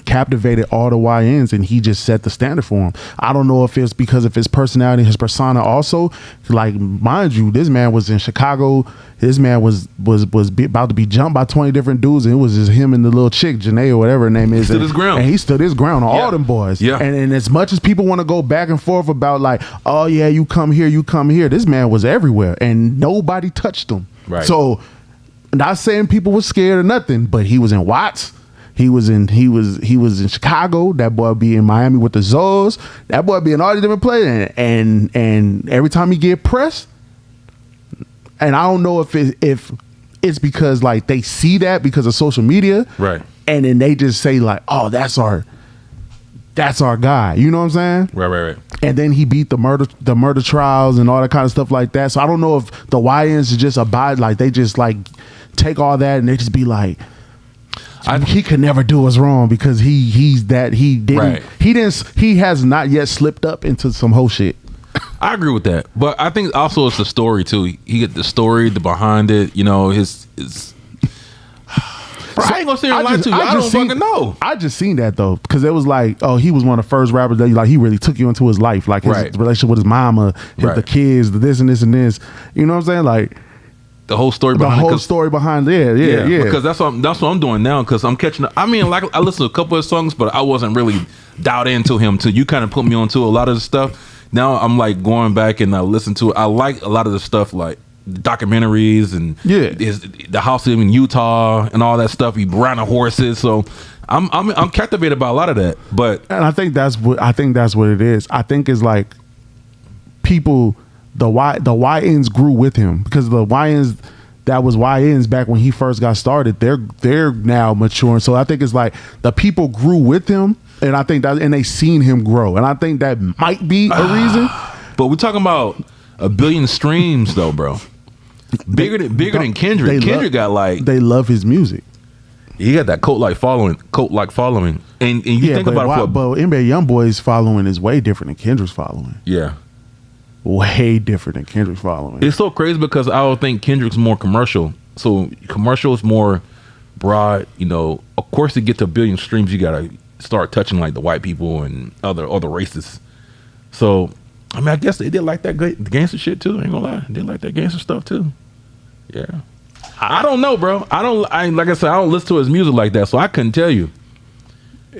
Speaker 2: captivated all the YNs and he just set the standard for him. I don't know if it's because of his personality, his persona also. Like, mind you, this man was in Chicago. This man was about to be jumped by 20 different dudes, and it was just him and the little chick, Janae or whatever her name is.
Speaker 1: He stood his ground.
Speaker 2: And he stood his ground on all them boys.
Speaker 1: Yeah.
Speaker 2: And as much as people want to go back and forth about like, oh yeah, you come here, this man was everywhere and nobody touched him.
Speaker 1: Right.
Speaker 2: So, not saying people were scared or nothing, but he was in Watts. He was in Chicago. That boy be in Miami with the Zoes. That boy be in all these different places. And every time he get pressed, and I don't know if it's because like they see that because of social media,
Speaker 1: right?
Speaker 2: And then they just say like, oh, that's our guy. You know what I'm saying?
Speaker 1: Right.
Speaker 2: And then he beat the murder trials and all that kind of stuff like that. So I don't know if the YNs just abide, like they just like take all that and they just be like, he could never do us wrong because he has not yet slipped up into some whole shit.
Speaker 1: I agree with that, but I think also it's the story too. He get the story, the behind it. You know, his. Bro, I ain't gonna sit here and lie to you. I don't fucking know.
Speaker 2: I just seen that though, because it was like, oh, he was one of the first rappers that like he really took you into his life, like his relationship with his mama, the kids, the this and this and this. You know what I'm saying? Like.
Speaker 1: The whole story behind
Speaker 2: it. Yeah.
Speaker 1: Because that's what I'm doing now. Because I'm catching up. I mean, like I listened to a couple of songs, but I wasn't really dialed into him till you kind of put me onto a lot of the stuff. Now I'm like going back and I listen to it. I like a lot of the stuff, like the documentaries and the house in Utah and all that stuff. He ran the horses, so I'm captivated by a lot of that. But
Speaker 2: and I think that's what it is. I think it's like people. The YNs grew with him because the YNs that was YNs back when he first got started. They're now maturing. So I think it's like the people grew with him, and I think that and they seen him grow, and I think that might be a reason.
Speaker 1: But we're talking about 1 billion streams though, bro. Bigger than Kendrick. Kendrick got like
Speaker 2: they love his music.
Speaker 1: He got that cult like following, and you think about it.
Speaker 2: But NBA YoungBoy's following is way different than Kendrick's following.
Speaker 1: Yeah.
Speaker 2: Way different than Kendrick's following.
Speaker 1: It's so crazy because I would think Kendrick's more commercial. So commercial is more broad. You know, of course, to get to 1 billion streams, you gotta start touching like the white people and other races. So I mean, I guess they did like that gangster shit too. I ain't gonna lie, they did like that gangster stuff too. Yeah, I don't know, bro. I like I said, I don't listen to his music like that, so I couldn't tell you.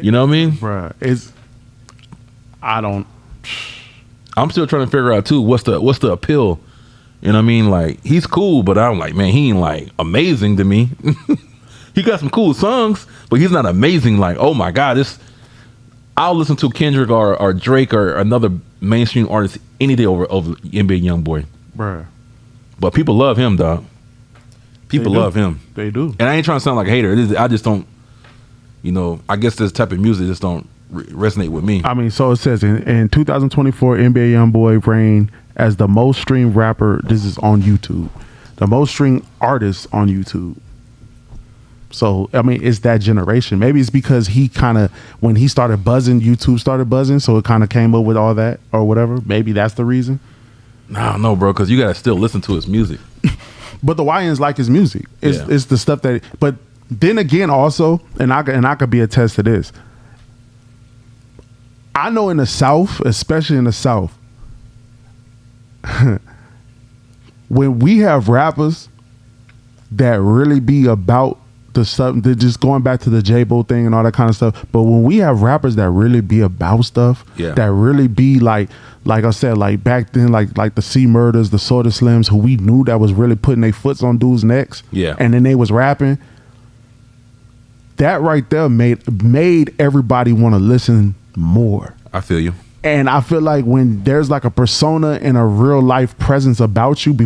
Speaker 1: You know what I mean?
Speaker 2: Bruh,
Speaker 1: I'm still trying to figure out too what's the appeal. You know what I mean? Like he's cool, but I'm like, man, he ain't like amazing to me. He got some cool songs, but he's not amazing. Like, oh my god, I'll listen to Kendrick or Drake or another mainstream artist any day over NBA YoungBoy.
Speaker 2: Bruh.
Speaker 1: But people love him, dog. People love him.
Speaker 2: They do.
Speaker 1: And I ain't trying to sound like a hater. I just don't. You know, I guess this type of music just don't resonate with me.
Speaker 2: I mean, so it says in 2024, NBA YoungBoy reigned as the most streamed rapper. This is on YouTube. The most streamed artist on YouTube. So, I mean, it's that generation. Maybe it's because he kind of, when he started buzzing, YouTube started buzzing. So it kind of came up with all that or whatever. Maybe that's the reason.
Speaker 1: I don't know, bro, because you got to still listen to his music.
Speaker 2: But the YNs like his music. It's the stuff that, but then again, also, and I could be attest to this. I know in the South, especially in the South, when we have rappers that really be about the stuff, they're just going back to the Jaaybo thing and all that kind of stuff. But when we have rappers that really be about stuff, that really be like I said, like back then, like the C Murders, the Sorta Slims, who we knew that was really putting their foots on dudes' necks, and then they was rapping. That right there made everybody want to listen more.
Speaker 1: I feel you.
Speaker 2: And I feel like when there's like a persona and a real life presence about you,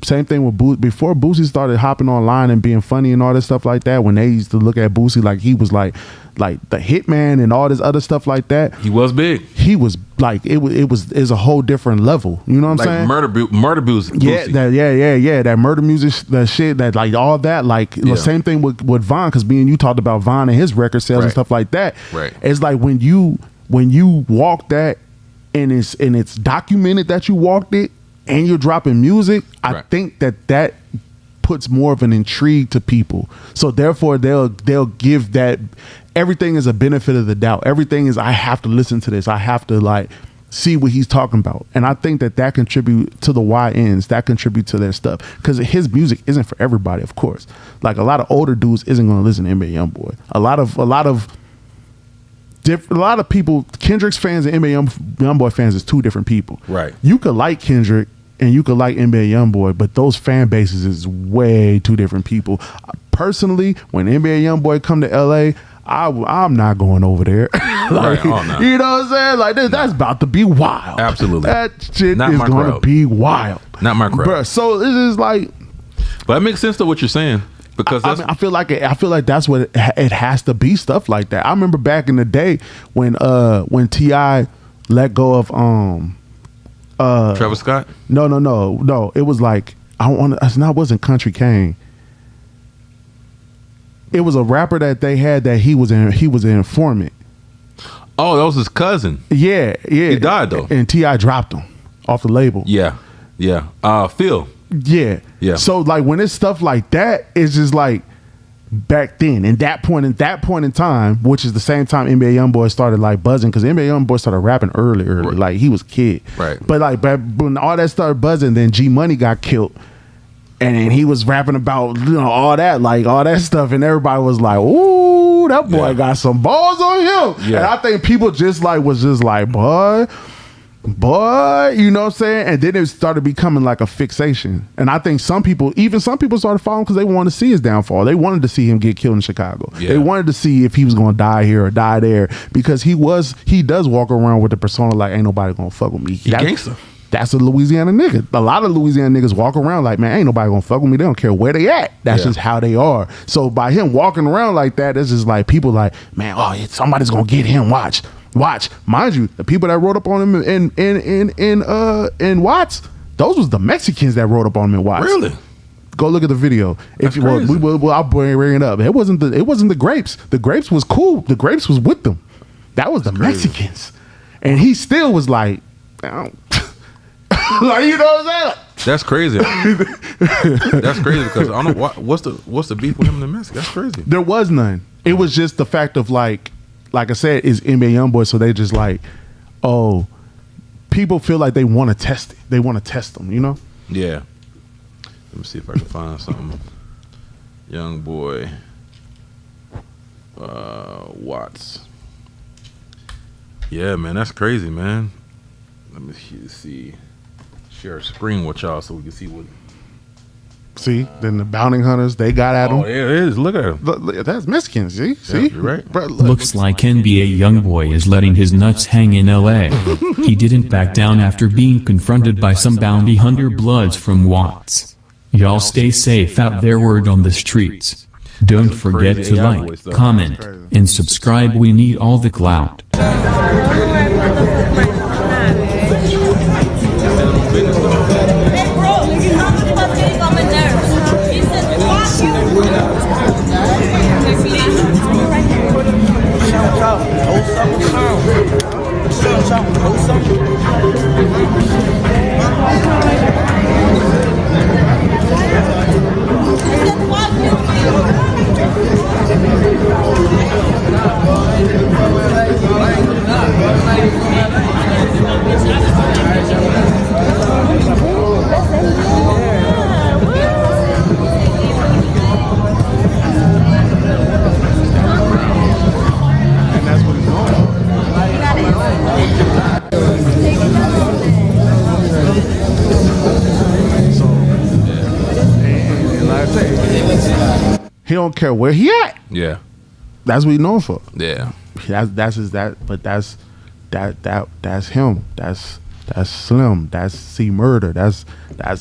Speaker 2: same thing with before Boosie started hopping online and being funny and all this stuff like that, when they used to look at Boosie like he was like the hitman and all this other stuff like that.
Speaker 1: He was big.
Speaker 2: He was like it was a whole different level. You know what I'm saying?
Speaker 1: Murder Boosie.
Speaker 2: Yeah. That murder music, that shit, that like all that, like the same thing with Von, because me and you talked about Von and his record sales and stuff like that.
Speaker 1: Right.
Speaker 2: It's like when you walk that and it's documented that you walked it and you're dropping music, I think that puts more of an intrigue to people. So therefore they'll give that, everything is a benefit of the doubt. Everything is, I have to listen to this. I have to like see what he's talking about. And I think that contribute to the YNs, that contribute to their stuff. Because his music isn't for everybody, of course. Like a lot of older dudes isn't going to listen to NBA YoungBoy. A lot of people, Kendrick's fans and NBA YoungBoy fans is two different people.
Speaker 1: Right.
Speaker 2: You could like Kendrick and you could like NBA YoungBoy, but those fan bases is way two different people. Personally, when NBA YoungBoy come to LA, I'm not going over there. Like,
Speaker 1: no.
Speaker 2: You know what I'm saying? Like that's about to be wild.
Speaker 1: Absolutely.
Speaker 2: That shit is going to be wild.
Speaker 1: Not my crowd.
Speaker 2: Bruh, so it's just like,
Speaker 1: but it makes sense to what you're saying. Because
Speaker 2: I feel like that's what it has to be, stuff like that. I remember back in the day when T.I. let go of
Speaker 1: Travis Scott.
Speaker 2: No. It was like it wasn't Country Kane. It was a rapper that they had that he was an informant.
Speaker 1: Oh, that was his cousin.
Speaker 2: Yeah.
Speaker 1: He died though,
Speaker 2: and T.I. dropped him off the label.
Speaker 1: Yeah. Phil.
Speaker 2: Yeah. So like when it's stuff like that, it's just like back then, in that point in time, which is the same time NBA YoungBoy started like buzzing, because NBA YoungBoy started rapping early. Right. Like he was a kid.
Speaker 1: Right.
Speaker 2: But like when all that started buzzing, then G Money got killed. And then he was rapping about, all that stuff, and everybody was like, "Ooh, that boy got some balls on him." Yeah. And I think people was just like, boy, you know what I'm saying? And then it started becoming like a fixation. And I think some people started following because they wanted to see his downfall. They wanted to see him get killed in Chicago. Yeah. They wanted to see if he was going to die here or die there, because he does walk around with the persona like, ain't nobody going to fuck with me.
Speaker 1: He gangster.
Speaker 2: That's a Louisiana nigga. A lot of Louisiana niggas walk around like, man, ain't nobody gonna fuck with me. They don't care where they at. That's just how they are. So by him walking around like that, it's just like people like, man, somebody's gonna get him. Watch. Mind you, the people that wrote up on him in Watts, those was the Mexicans that wrote up on him in Watts.
Speaker 1: Really?
Speaker 2: Go look at the video.
Speaker 1: That's crazy.
Speaker 2: I'll bring it up. It wasn't the Grapes. The Grapes was cool. The Grapes was with them. That was the Mexicans, and he still was like, like, you know what I'm saying?
Speaker 1: That's crazy. That's crazy, because I don't know what's the beef with him and the Mexican. That's crazy.
Speaker 2: There was none. It was just the fact of like I said, is NBA YoungBoy, so they just like, people feel like they want to test it. They want to test them, you know?
Speaker 1: Yeah. Let me see if I can find something. YoungBoy Watts. Yeah, man, that's crazy, man. Let me see. Share a screen with y'all so we can see what.
Speaker 2: See, then the bounty hunters, they got at him.
Speaker 1: Oh, yeah, it is. Look at him.
Speaker 2: Look, that's Mexicans. See,
Speaker 1: yeah, you're right.
Speaker 2: Bro,
Speaker 4: looks like NBA YoungBoy is letting his nuts hang in LA. He didn't back down after being confronted by some bounty hunter bloods from Watts. Y'all stay safe out there, word on the streets. Don't
Speaker 1: That's some
Speaker 4: forget
Speaker 1: crazy
Speaker 4: to
Speaker 1: AI
Speaker 4: like,
Speaker 1: voice stuff.
Speaker 4: comment, and subscribe. We need all the clout.
Speaker 2: And that's what it's doing. So, and like I say, he don't care where he at.
Speaker 1: Yeah.
Speaker 2: That's what he's known for.
Speaker 1: Yeah.
Speaker 2: That's him. That's Slim. That's C Murder. That's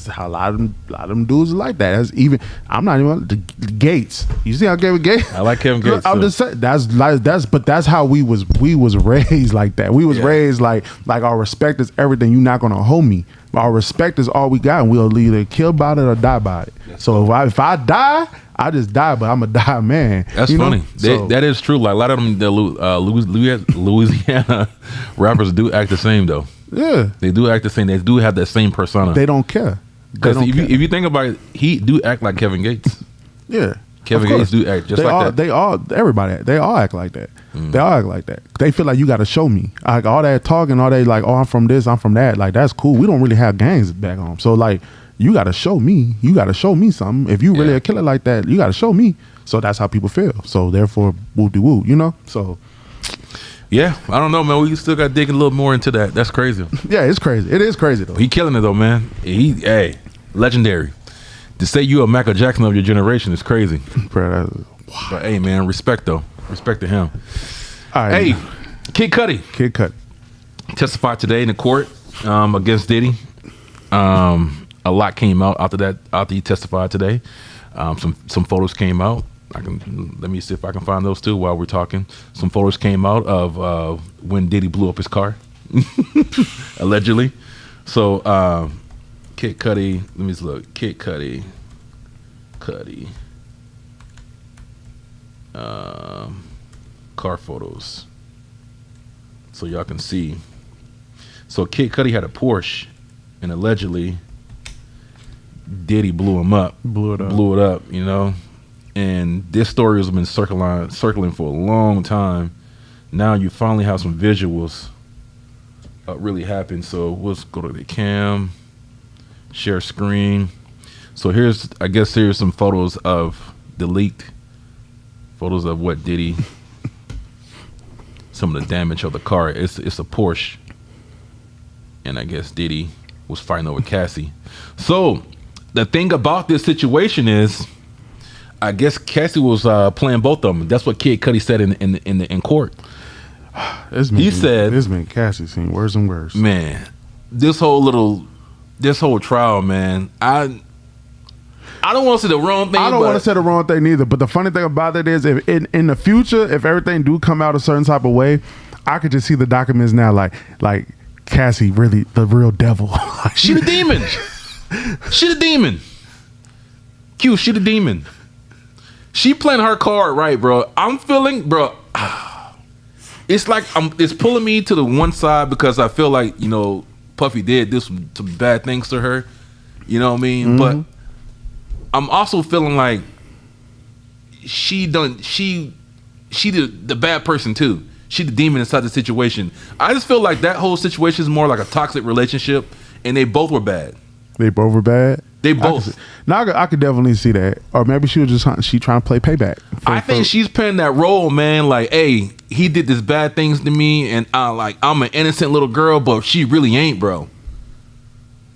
Speaker 2: how a lot of them dudes are like that. That's even. I'm not even the Gates. You see how Kevin Gates?
Speaker 1: I like Kevin Gates.
Speaker 2: I'm
Speaker 1: too.
Speaker 2: just saying that's how we was raised like that. We was raised like our respect is everything. You're not gonna hold me. Our respect is all we got, and we'll either kill by it or die by it. So if I die, I just die, but I'm a die man.
Speaker 1: That's funny. That is true. Like a lot of them, the Louisiana rappers do act the same though.
Speaker 2: Yeah,
Speaker 1: they do act the same. They do have that same persona.
Speaker 2: They don't care.
Speaker 1: Because if you think about it, he do act like Kevin Gates.
Speaker 2: Yeah,
Speaker 1: Kevin Gates do act just like that.
Speaker 2: They all act like that. They all act like that. They feel like you got to show me. Like all that talking, all they like, oh, I'm from this, I'm from that. Like that's cool. We don't really have gangs back home, so like you got to show me. You got to show me something. If you really a killer like that, you got to show me. So that's how people feel. So therefore, woo de woo. You know. So.
Speaker 1: Yeah, I don't know, man. We still got to dig a little more into that. That's crazy.
Speaker 2: Yeah, it's crazy. It is crazy though.
Speaker 1: He killing it though, man. Hey, legendary. To say you a Michael Jackson of your generation is crazy.
Speaker 2: Wow.
Speaker 1: But hey, man, respect though. Respect to him.
Speaker 2: All right.
Speaker 1: Hey, Kid Cudi testified today in the court against Diddy. A lot came out after he testified today. Some photos came out. Let me see if I can find those too while we're talking. Some photos came out of when Diddy blew up his car, allegedly. So Kid Cudi, let me just look. Kid Cudi, car photos, so y'all can see. So Kid Cudi had a Porsche, and allegedly Diddy blew it up. You know. And this story has been circling for a long time. Now you finally have some visuals really happen. So let's go to the cam, share screen. So here's some photos of the leaked photos of what Diddy, some of the damage of the car. It's a Porsche, and I guess Diddy was fighting over Cassie. So the thing about this situation is, I guess Cassie was playing both of them. That's what Kid Cudi said in court. He said,
Speaker 2: "This man Cassie seen worse and worse."
Speaker 1: Man, this whole trial, man. I don't want to say the wrong thing.
Speaker 2: I don't want to say the wrong thing neither. But the funny thing about it is, if in the future, if everything do come out a certain type of way, I could just see the documents now, like Cassie really the real devil.
Speaker 1: She the demon. She the demon. Q, she the demon. She playing her card right, bro. I'm feeling, bro. It's like it's pulling me to the one side because I feel like, you know, Puffy did some bad things to her. You know what I mean? But I'm also feeling like she the bad person too. She the demon inside the situation. I just feel like that whole situation is more like a toxic relationship, and they both were bad.
Speaker 2: They both were bad.
Speaker 1: They both.
Speaker 2: I could definitely see that. Or maybe she was just trying to play payback.
Speaker 1: I think she's playing that role, man. Like, hey, he did this bad things to me, and I'm an innocent little girl, but she really ain't, bro.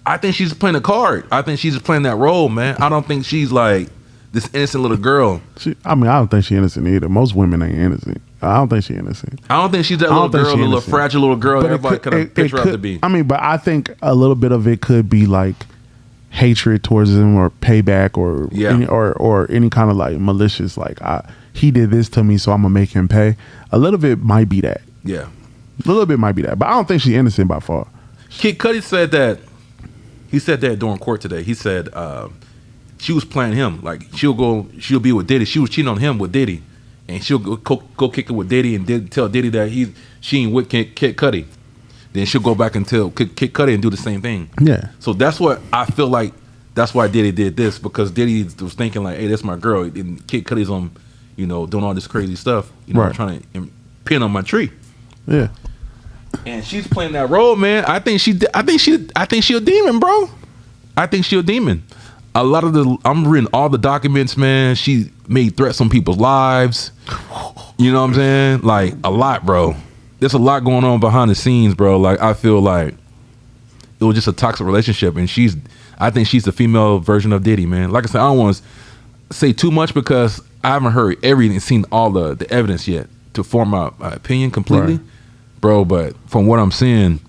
Speaker 1: I think she's playing a card. I think she's just playing that role, man. I don't think she's like this innocent little girl.
Speaker 2: I don't think she's innocent either. Most women ain't innocent. I don't think she's innocent.
Speaker 1: I don't think she's that little girl, the little fragile little girl that everybody could have picture her to be.
Speaker 2: I mean, but I think a little bit of it could be like hatred towards him or payback or
Speaker 1: Yeah.
Speaker 2: or any kind of like malicious like he did this to me, so I'm gonna make him pay. A little bit might be that.
Speaker 1: Yeah.
Speaker 2: A little bit might be that, but I don't think she's innocent by far.
Speaker 1: Kid Cudi said that. He said that during court today. He said she was playing him. Like she'll be with Diddy. She was cheating on him with Diddy, and she'll go kick it with Diddy and tell Diddy that she ain't with Kid Cudi. Then she'll go back and tell Kid Cudi and do the same thing.
Speaker 2: Yeah.
Speaker 1: So that's what I feel like. That's why Diddy did this, because Diddy was thinking like, hey, that's my girl, and Kid Cudi's on, doing all this crazy stuff,
Speaker 2: right.
Speaker 1: trying to pin on my tree.
Speaker 2: Yeah.
Speaker 1: And she's playing that role, man. I think she a demon, bro. I think she a demon. I'm reading all the documents, man. She made threats on people's lives. You know what I'm saying? Like a lot, bro. There's a lot going on behind the scenes, bro. Like I feel like it was just a toxic relationship, and I think she's the female version of Diddy, man. Like I said, I don't want to say too much because I haven't heard everything, seen all the evidence yet to form my opinion completely. Right. Bro, but from what I'm seeing,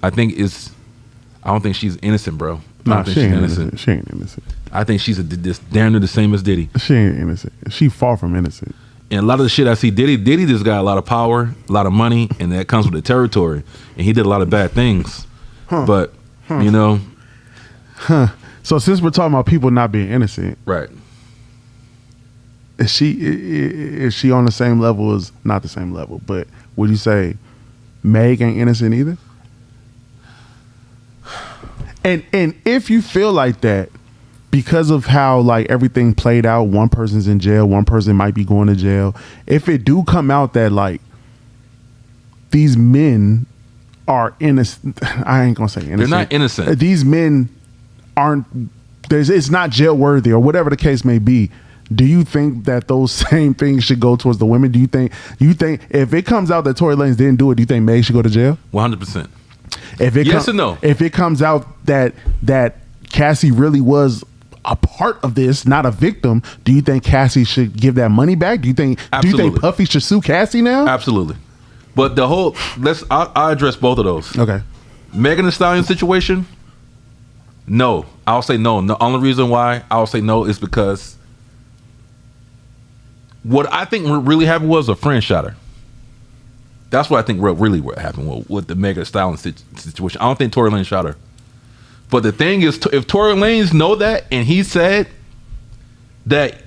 Speaker 1: I don't think she's innocent, bro. I don't think she's innocent.
Speaker 2: She ain't innocent.
Speaker 1: I think she's damn near the same as Diddy.
Speaker 2: She ain't innocent. She far from innocent.
Speaker 1: And a lot of the shit I see, Diddy just got a lot of power, a lot of money, and that comes with the territory. And he did a lot of bad things. But,
Speaker 2: So since we're talking about people not being innocent,
Speaker 1: right?
Speaker 2: Is she on the same level as, not the same level, but would you say Meg ain't innocent either? And if you feel like that because of how like everything played out, one person's in jail, one person might be going to jail. If it do come out that like these men are innocent, I ain't gonna say innocent.
Speaker 1: They're not innocent.
Speaker 2: These men aren't. It's not jail worthy or whatever the case may be. Do you think that those same things should go towards the women? Do you think if it comes out that Tory Lanez didn't do it, do you think Meg should go to jail?
Speaker 1: 100%.
Speaker 2: Yes or no? If it comes out that Cassie really was a part of this, not a victim, do you think Cassie should give that money back? Do you think Puffy should sue Cassie now?
Speaker 1: Absolutely. But I'll address both of those.
Speaker 2: Okay.
Speaker 1: Megan Thee Stallion situation, no. I'll say no. The only reason why I'll say no is because what I think really happened was a friend shot her. That's what I think really what happened with the Megan Thee Stallion situation. I don't think Tory Lanez shot her. But the thing is, if Tory Lanez know that, and he said that,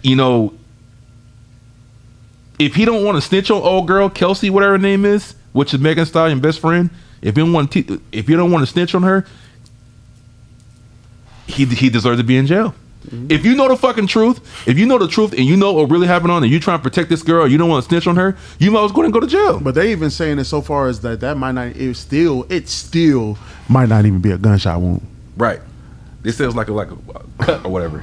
Speaker 1: if he don't want to snitch on old girl Kelsey, whatever her name is, which is Megan Thee Stallion's best friend, if you don't want to snitch on her, he deserves to be in jail. Mm-hmm. If you know the fucking truth, and you know what really happened on, and you trying to protect this girl, you don't want to snitch on her, you might as well go to jail.
Speaker 2: But they even saying it so far as that might not. It still might not even be a gunshot wound.
Speaker 1: Right. They say it's like a cut or whatever.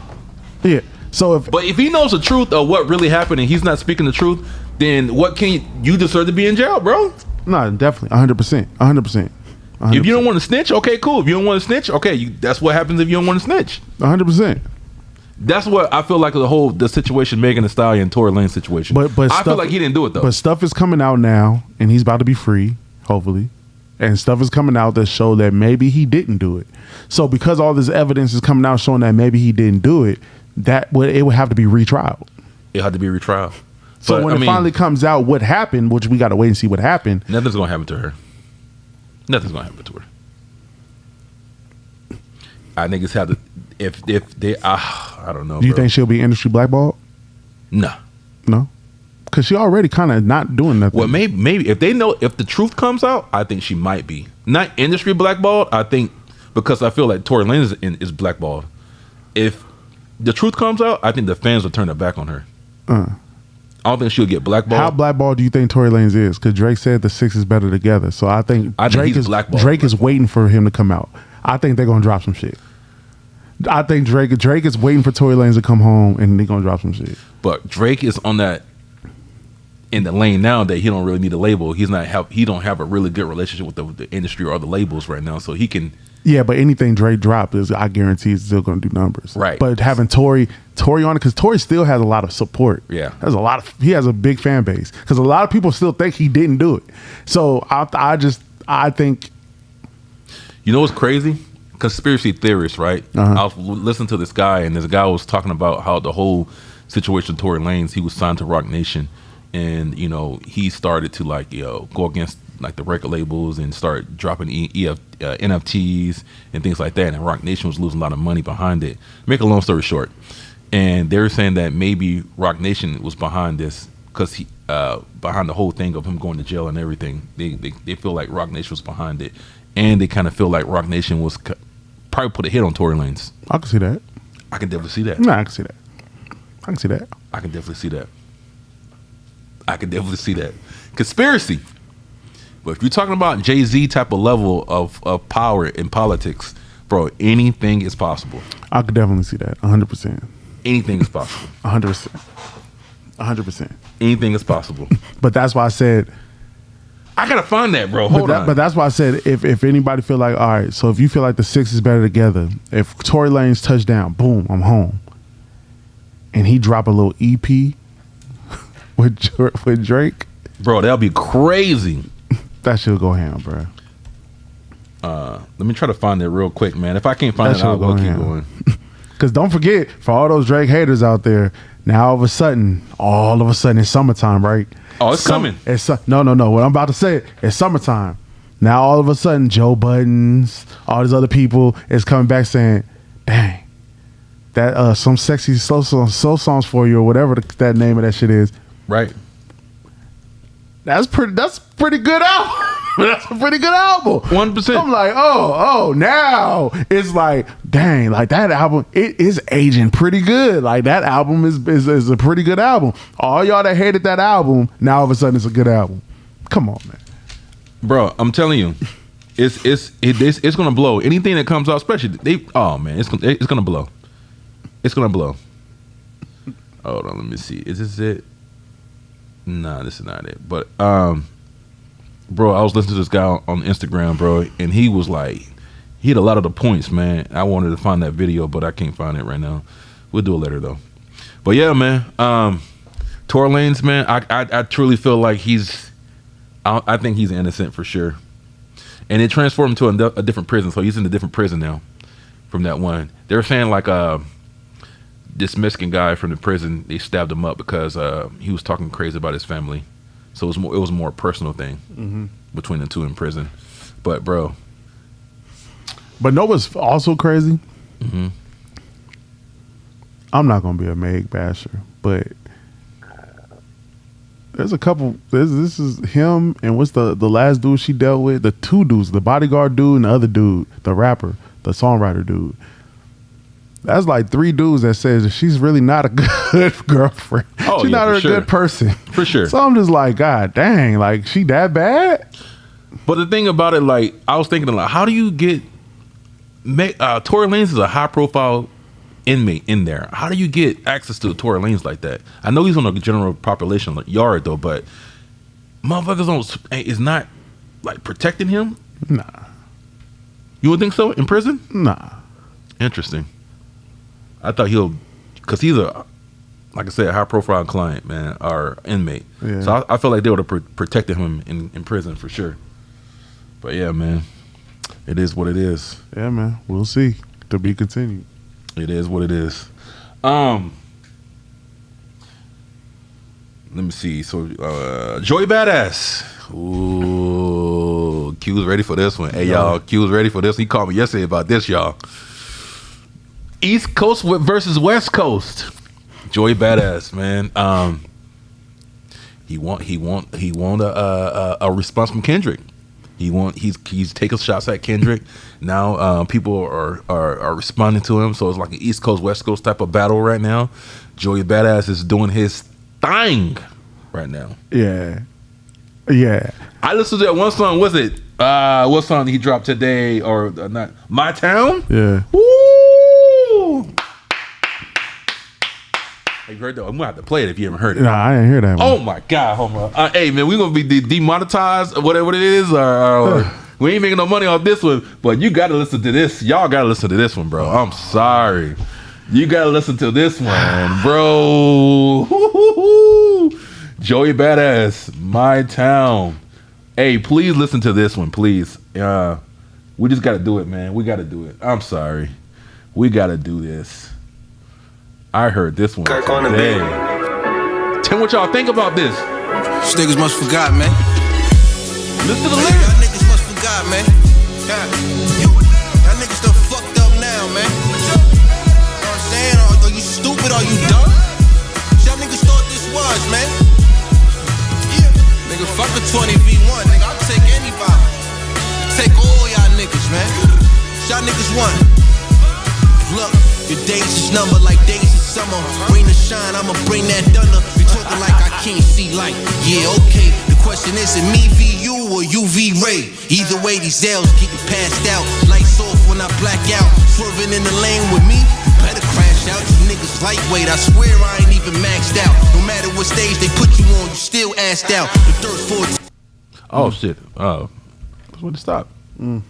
Speaker 2: Yeah. So
Speaker 1: but if he knows the truth of what really happened and he's not speaking the truth, then what can you deserve to be in jail, bro?
Speaker 2: No, definitely, 100%, 100%.
Speaker 1: If you don't want to snitch, okay, cool. If you don't want to snitch, okay, that's what happens if you don't want to snitch.
Speaker 2: 100%.
Speaker 1: That's what I feel like the situation Megan Thee Stallion and Tory Lanez situation.
Speaker 2: But
Speaker 1: I feel like he didn't do it though.
Speaker 2: But stuff is coming out now, and he's about to be free, hopefully. And stuff is coming out that show that maybe he didn't do it. So because all this evidence is coming out showing that maybe he didn't do it, it would have to be retrialed.
Speaker 1: It had to be retrialed.
Speaker 2: So when it finally comes out what happened, which we got to wait and see what happened.
Speaker 1: Nothing's gonna happen to her. Nothing's gonna happen to her. I think it's have to. If they, I don't know.
Speaker 2: Do you think she'll be industry blackballed?
Speaker 1: No.
Speaker 2: Because she already kind of not doing nothing.
Speaker 1: Well, maybe if the truth comes out, I think she might be not industry blackballed. I think because I feel like Tory Lanez is blackballed. If the truth comes out, I think the fans will turn their back on her. I don't think she'll get blackballed.
Speaker 2: How blackballed do you think Tory Lanez is? Because Drake said the six is better together. So I think Drake is waiting for him to come out. I think they're gonna drop some shit. I think Drake is waiting for Tory Lanez to come home and they're gonna drop some shit.
Speaker 1: But Drake is on that in the lane now that he don't really need a label. He don't have a really good relationship with the industry or the labels right now, so he can. Yeah,
Speaker 2: but anything Drake dropped I guarantee is still going to do numbers.
Speaker 1: Right.
Speaker 2: But having Tory on it, because Tory still has a lot of support.
Speaker 1: Yeah.
Speaker 2: He has a big fan base because a lot of people still think he didn't do it. So I think.
Speaker 1: You know what's crazy? conspiracy theorist, right? I was listening to this guy, and this guy was talking about how the whole situation with Tory Lanez, he was signed to Rock Nation, and you know, he started to like go against like the record labels and start dropping NFTs and things like that, and Rock Nation was losing a lot of money behind it. Make a long story short, and they're saying that maybe Rock Nation was behind this because he behind the whole thing of him going to jail and everything. They feel like Rock Nation was behind it, and they kind of feel like Rock Nation was probably put a hit on Tory Lanez.
Speaker 2: I can see that.
Speaker 1: I can definitely see that.
Speaker 2: No, I can see that. I can see that.
Speaker 1: I can definitely see that. I can definitely see that. Conspiracy. But if you're talking about Jay-Z type of level of power in politics, bro, anything is possible.
Speaker 2: I could definitely see that. 100%.
Speaker 1: Anything is possible.
Speaker 2: 100%. 100%.
Speaker 1: Anything is possible.
Speaker 2: But that's why I said,
Speaker 1: I gotta find that, bro. Hold on.
Speaker 2: But that's why I said, if anybody feel like, all right, so if you feel like the Six is better together, if Tory Lanez touchdown, boom, I'm home, and he drop a little EP with Drake,
Speaker 1: bro, that'll be crazy.
Speaker 2: That shit'll go ham, bro.
Speaker 1: Let me try to find it real quick, man. If I can't find it, I'll keep going.
Speaker 2: Because don't forget, for all those Drake haters out there, now all of a sudden, it's summertime, right?
Speaker 1: Oh, it's coming.
Speaker 2: No. What I'm about to say, it's summertime. Now all of a sudden, Joe Buttons, all these other people is coming back saying, dang, that some sexy slow songs for you, or whatever that name of that shit is.
Speaker 1: Right.
Speaker 2: That's pretty good album. That's a pretty good album.
Speaker 1: 100%.
Speaker 2: I'm like, now it's like, dang, like that album, it is aging pretty good. Like that album is a pretty good album. All y'all that hated that album, now all of a sudden it's a good album. Come on, man.
Speaker 1: Bro, I'm telling you, it's gonna blow. Anything that comes out, especially it's gonna blow. It's gonna blow. Hold on, let me see. Is this it? Nah, this is not it. But bro, I was listening to this guy on Instagram, bro, and he was like, he had a lot of the points, man. I wanted to find that video, but I can't find it right now. We'll do it later though. But yeah, man, Tory Lanez, man, I truly feel like I think he's innocent for sure. And it transformed him to a different prison, so he's in a different prison now from that one. They were saying like this Mexican guy from the prison, they stabbed him up because he was talking crazy about his family. So it was more a personal thing between the two in prison. But bro,
Speaker 2: no, what's also crazy? I'm not gonna be a Meg basher, but there's a couple. This is him, and what's the last dude she dealt with? The two dudes, the bodyguard dude and the other dude, the rapper, the songwriter dude. That's like three dudes that says she's really not a good girlfriend. She's not a good person. For sure. So I'm just like, God dang, like she that bad?
Speaker 1: But the thing about it, like, I was thinking like, how do you get Tory Lanez is a high profile inmate in there. How do you get access to Tory Lanez like that? I know he's on a general population yard though, but motherfuckers is not like protecting him?
Speaker 2: Nah.
Speaker 1: You would think so in prison?
Speaker 2: Nah.
Speaker 1: Interesting. I thought because he's like I said, a high profile client, man, or inmate. Yeah. So I feel like they would have protected him in prison for sure. But yeah, man, it is what it is.
Speaker 2: Yeah, man, we'll see. To be continued.
Speaker 1: It is what it is. Let me see. So, Joey Badass. Ooh, Q's ready for this one. Hey, y'all, Q's ready for this. He called me yesterday about this, y'all. East Coast versus West Coast. Joey Badass, man. He want a response from Kendrick. He's taking shots at Kendrick. Now people are responding to him. So it's like an East Coast West Coast type of battle right now. Joey Badass is doing his thing right now.
Speaker 2: Yeah.
Speaker 1: I listened to that one song. Was it what song he dropped today or not? My Town.
Speaker 2: Yeah.
Speaker 1: Woo! You heard that? I'm gonna have to play it if you haven't heard it.
Speaker 2: Nah, I didn't hear that one.
Speaker 1: Oh my God, hold on. Hey man, we gonna be demonetized or whatever it is, or we ain't making no money off this one. But you gotta listen to this. Y'all gotta listen to this one, bro. I'm sorry. You gotta listen to this one, bro. Joey Badass, My Town. Hey, please listen to this one, please. We just got to do it, man. We got to do it. I'm sorry. We got to do this. I heard this one today. Tell me what y'all think about this.
Speaker 3: These niggas must forgot, man.
Speaker 1: Listen to the
Speaker 3: Y'all
Speaker 1: lyrics.
Speaker 3: niggas must forgot, man. Y'all niggas done fucked up now, man. You know what I'm saying? Are you stupid? Are you dumb? Y'all niggas thought this was, man. Yeah. Nigga, fuck a 20v1, nigga. I'll take anybody. Take all y'all niggas, man. Y'all niggas won. Look, your days is numbered like days of summer. Rain or shine, I'ma bring that thunder. You talking like I can't see light. Yeah, okay. The question is, it me v you or you v Ray? Either way, these L's getting passed out. Lights off when I black out. Swerving in the lane with me, you better crash out. You niggas lightweight, I swear I ain't even maxed out. No matter what stage they put you on, you still assed out. The dirt for
Speaker 1: Oh, shit. What to stop?
Speaker 3: The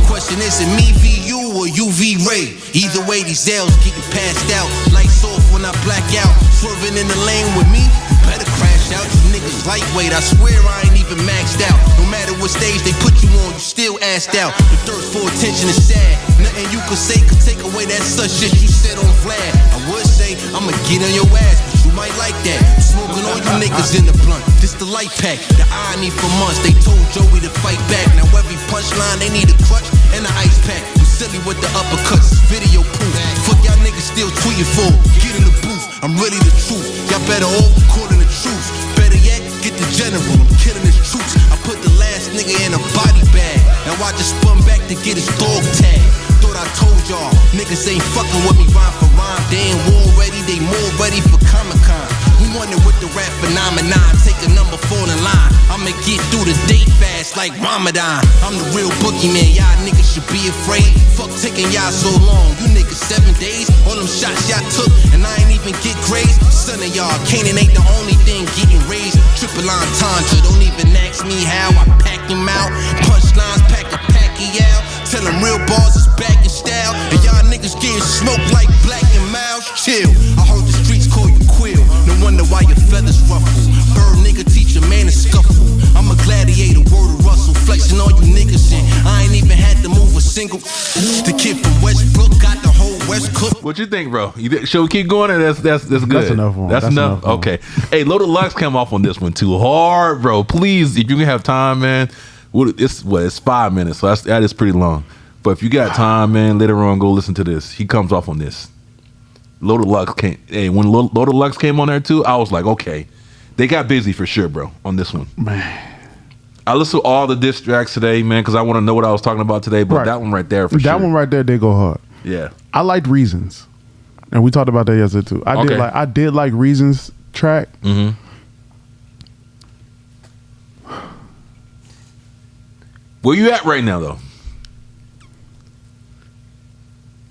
Speaker 3: question is, it me v you or you v Ray? Either way, these L's getting passed out. Lights off when I black out. Swerving in the lane with me, you better crash out. You niggas lightweight, I swear I ain't even maxed out. No matter what stage they put you on, you still assed out. The thirst for attention is sad. Nothing you could say could take away that such shit you said on Vlad. I would say, I'ma get on your ass, but you might like that. Smoking all you niggas in the blunt. This the light pack, the irony for months. They told Joey to fight back. Now every punchline, they need a crutch and an ice pack. I'm silly with the uppercuts, video proof. Fuck y'all niggas still tweeting for. Get in the booth, I'm really the truth. Y'all better off calling the truth. Better yet, get the general, I'm killing his troops. I put the last nigga in a body bag. Now I just spun back to get his dog tag. Thought I told y'all, niggas ain't fucking with me rhyme for rhyme. They ain't war ready, they more ready for Comic-Con. Who wonder with the rap phenomenon? Take a number 4 in line. I'ma get through the day fast like Ramadan. I'm the real boogeyman, y'all niggas should be afraid. Fuck taking y'all so long, you niggas 7 days. All them shots y'all took, and I ain't even get grazed. Son of y'all, Canaan ain't the only thing getting raised. Triple entendre, don't even ask me how I pack him out. Punchlines, pack a packy out. Tell them real bars is back in style. And y'all niggas getting smoked like Black and Miles. Chill, I heard the streets call you Quill. No wonder why your feathers ruffle. Bird nigga teach a man to scuffle. I'm a gladiator, word of Russell. Flexing on you niggas and I ain't even had to move a single. The kid from Westbrook got the whole West cooked.
Speaker 1: What you think, bro? Should we keep going, or that's good?
Speaker 2: That's enough one.
Speaker 1: That's enough. Okay. Hey, Loaded Lux came off on this one too hard, bro. Please, if you can have time, man. It's 5 minutes, so that is pretty long. But if you got time, man, later on, go listen to this. He comes off on this. Loaded Lux came. Hey, when Loaded Lux came on there too, I was like, okay, they got busy for sure, bro. On this one,
Speaker 2: Man.
Speaker 1: I listened to all the diss tracks today, man, because I want to know what I was talking about today. But
Speaker 2: Right.
Speaker 1: that one right there, for sure.
Speaker 2: That one right there did go hard.
Speaker 1: Yeah.
Speaker 2: I liked Reasons, and we talked about that yesterday too. I did like Reasons track.
Speaker 1: Mm-hmm. Where you at right now, though?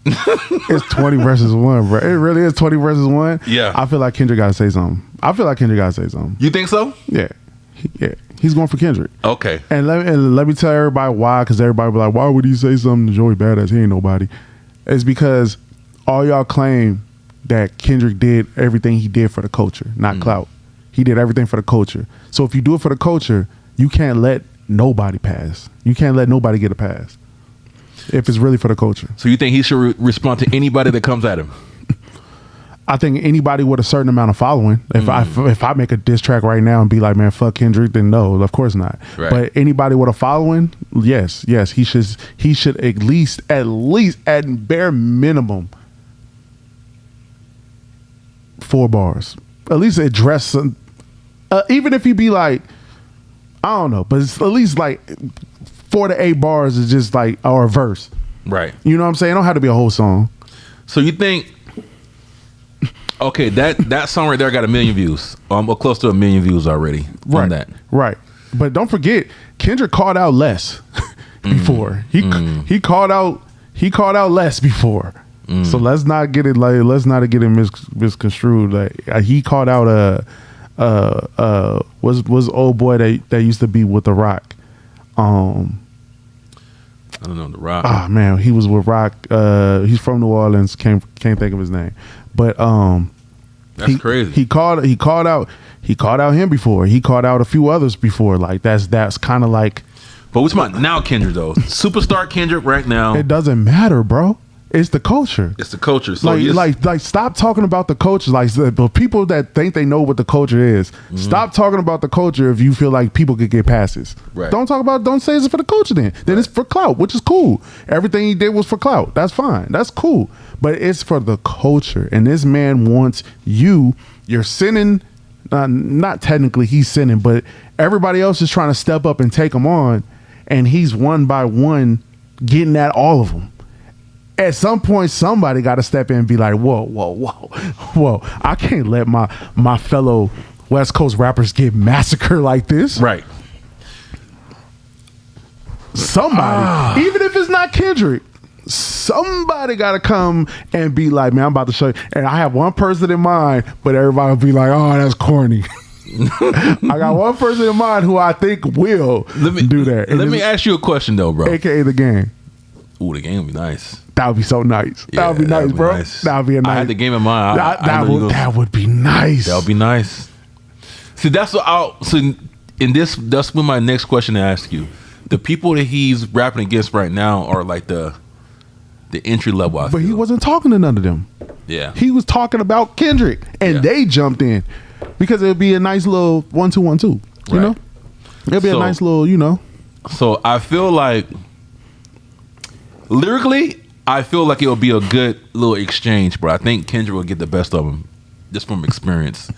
Speaker 2: It's 20 versus 1, bro. It really is 20 versus 1.
Speaker 1: Yeah.
Speaker 2: I feel like Kendrick got to say something.
Speaker 1: You think so?
Speaker 2: Yeah. He's going for Kendrick.
Speaker 1: Okay.
Speaker 2: And let me tell everybody why, because everybody be like, why would he say something to Joey Badass? He ain't nobody. It's because all y'all claim that Kendrick did everything he did for the culture, not clout. He did everything for the culture. So if you do it for the culture, you can't let nobody pass. You can't let nobody get a pass if it's really for the culture.
Speaker 1: So you think he should respond to anybody that comes at him?
Speaker 2: I think anybody with a certain amount of following, if I make a diss track right now and be like, man, fuck Kendrick, then no, of course not.
Speaker 1: Right.
Speaker 2: But anybody with a following, yes, he should at least at bare minimum 4 bars. At least address some, even if he be like, I don't know, but it's at least like 4 to 8 bars is just like, or a verse.
Speaker 1: Right.
Speaker 2: You know what I'm saying? It don't have to be a whole song.
Speaker 1: So you think, okay, that song right there got 1 million views. Close to 1 million views already on that.
Speaker 2: Right. But don't forget, Kendrick called out less before. He called out less before. So let's not get it misconstrued. Like he called out was old boy that used to be with The Rock. I
Speaker 1: don't know, The Rock.
Speaker 2: Ah man, he was with Rock. He's from New Orleans. Can't think of his name. But
Speaker 1: that's crazy.
Speaker 2: He called out him before. He called out a few others before. Like that's kind of like
Speaker 1: But what's about now Kendrick though? Superstar Kendrick right now.
Speaker 2: It doesn't matter, bro. It's the culture.
Speaker 1: It's the culture. So
Speaker 2: like, stop talking about the culture. Like, the people that think they know what the culture is, stop talking about the culture if you feel like people could get passes.
Speaker 1: Right.
Speaker 2: Don't say it's for the culture then. Then it's for clout, which is cool. Everything he did was for clout. That's fine. That's cool. But it's for the culture. And this man wants you. You're sinning. Not technically he's sinning, but everybody else is trying to step up and take him on. And he's one by one getting at all of them. At some point, somebody got to step in and be like, whoa. I can't let my fellow West Coast rappers get massacred like this.
Speaker 1: Right.
Speaker 2: Somebody, even if it's not Kendrick, somebody got to come and be like, man, I'm about to show you. And I have one person in mind, but everybody will be like, oh, that's corny. I got one person in mind who I think will do that.
Speaker 1: Let me ask you a question, though, bro.
Speaker 2: AKA the game.
Speaker 1: Ooh, the game would be nice.
Speaker 2: That would be so nice.
Speaker 1: Yeah,
Speaker 2: that would be nice, bro.
Speaker 1: Nice.
Speaker 2: That would be a nice.
Speaker 1: I had the game in mind.
Speaker 2: That would be nice.
Speaker 1: That would be nice. See, that's what that's when my next question to ask you. The people that he's rapping against right now are like the entry level.
Speaker 2: But he wasn't talking to none of them.
Speaker 1: Yeah.
Speaker 2: He was talking about Kendrick, and they jumped in because it would be a nice little 1-2-1-2. You know, it'd be a nice little, you know.
Speaker 1: So I feel like lyrically, I feel like it'll be a good little exchange, bro. I think Kendrick will get the best of him just from experience.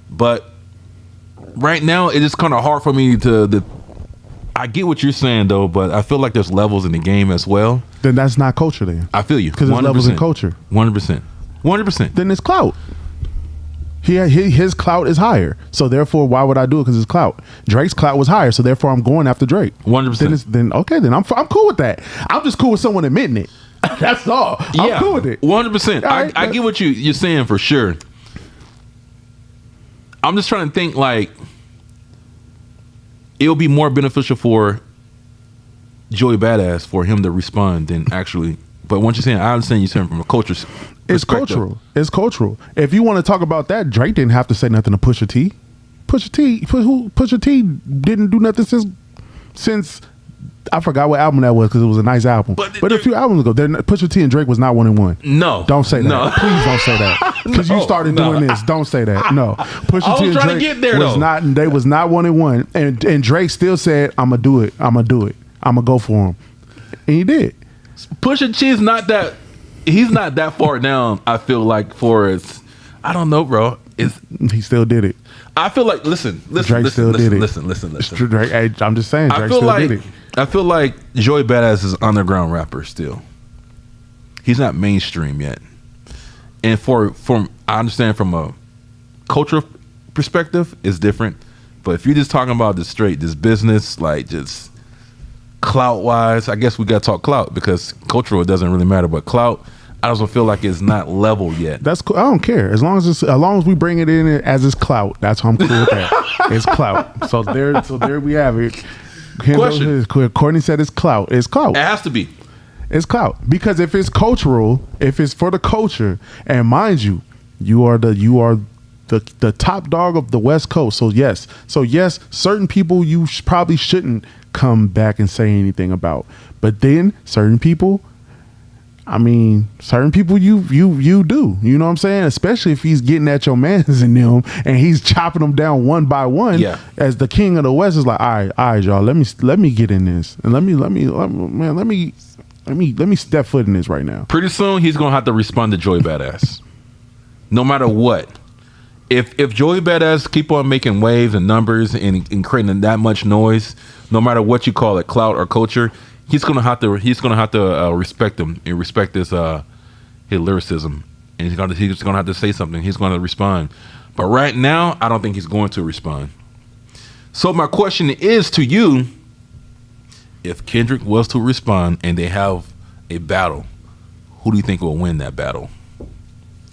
Speaker 1: But right now, it is kind of hard for me to. I get what you're saying though, but I feel like there's levels in the game as well.
Speaker 2: Then that's not culture. Then
Speaker 1: I feel you
Speaker 2: because there's levels in culture.
Speaker 1: 100%.
Speaker 2: Then it's clout. His clout is higher, so therefore, why would I do it? Because it's clout. Drake's clout was higher, so therefore, I'm going after Drake.
Speaker 1: 100%.
Speaker 2: Then I'm cool with that. I'm just cool with someone admitting it. That's all. I'm cool with it.
Speaker 1: 100%.
Speaker 2: Right,
Speaker 1: I get what you're saying for sure. I'm just trying to think like it'll be more beneficial for Joey Badass for him to respond than actually. But once you're saying, I understand you're saying from a culture.
Speaker 2: It's cultural. It's cultural. If you want to talk about that, Drake didn't have to say nothing to Pusha T. Pusha T didn't do nothing since I forgot what album that was because it was a nice album. But a few albums ago, Pusha T and Drake was not 1-1.
Speaker 1: No,
Speaker 2: don't say that.
Speaker 1: No.
Speaker 2: Please don't say that because you started doing this. Don't say that. No, Pusha T and Drake
Speaker 1: to get there,
Speaker 2: was not. They was not 1-1, and Drake still said, "I'm gonna do it. I'm gonna do it. I'm gonna go for him," and he did.
Speaker 1: Pusha T is not that. He's not that far down. I feel like for his, I don't know, bro.
Speaker 2: He still did it.
Speaker 1: I feel like listen.
Speaker 2: Drake still did it.
Speaker 1: Listen.
Speaker 2: Drake, I'm just saying. Drake still did it.
Speaker 1: I feel like Joey Badass is an underground rapper still. He's not mainstream yet, and from I understand from a cultural perspective, it's different. But if you're just talking about this business, like just clout wise, I guess we gotta talk clout because cultural it doesn't really matter. But clout, I also feel like it's not level yet.
Speaker 2: That's cool. I don't care as long as we bring it in as it's clout. That's how I'm cool with that. It's clout. So there we have it.
Speaker 1: Question.
Speaker 2: Courtney said it's clout. It's clout.
Speaker 1: It has to be.
Speaker 2: It's clout because if it's cultural, if it's for the culture, and mind you, you are the top dog of the West Coast. So yes, certain people you probably shouldn't come back and say anything about. But then certain people, you do. You know what I'm saying? Especially if he's getting at your mans in them and he's chopping them down one by one.
Speaker 1: Yeah.
Speaker 2: As the king of the West is like, all right, y'all, let me get in this and let me step foot in this right now.
Speaker 1: Pretty soon he's gonna have to respond to Joey Badass, no matter what. If Joey Badass keep on making waves and numbers and creating that much noise, no matter what you call it, clout or culture, he's gonna have to respect him and respect his lyricism, and he's gonna have to say something. He's gonna respond. But right now, I don't think he's going to respond. So my question is to you: if Kendrick was to respond and they have a battle, who do you think will win that battle?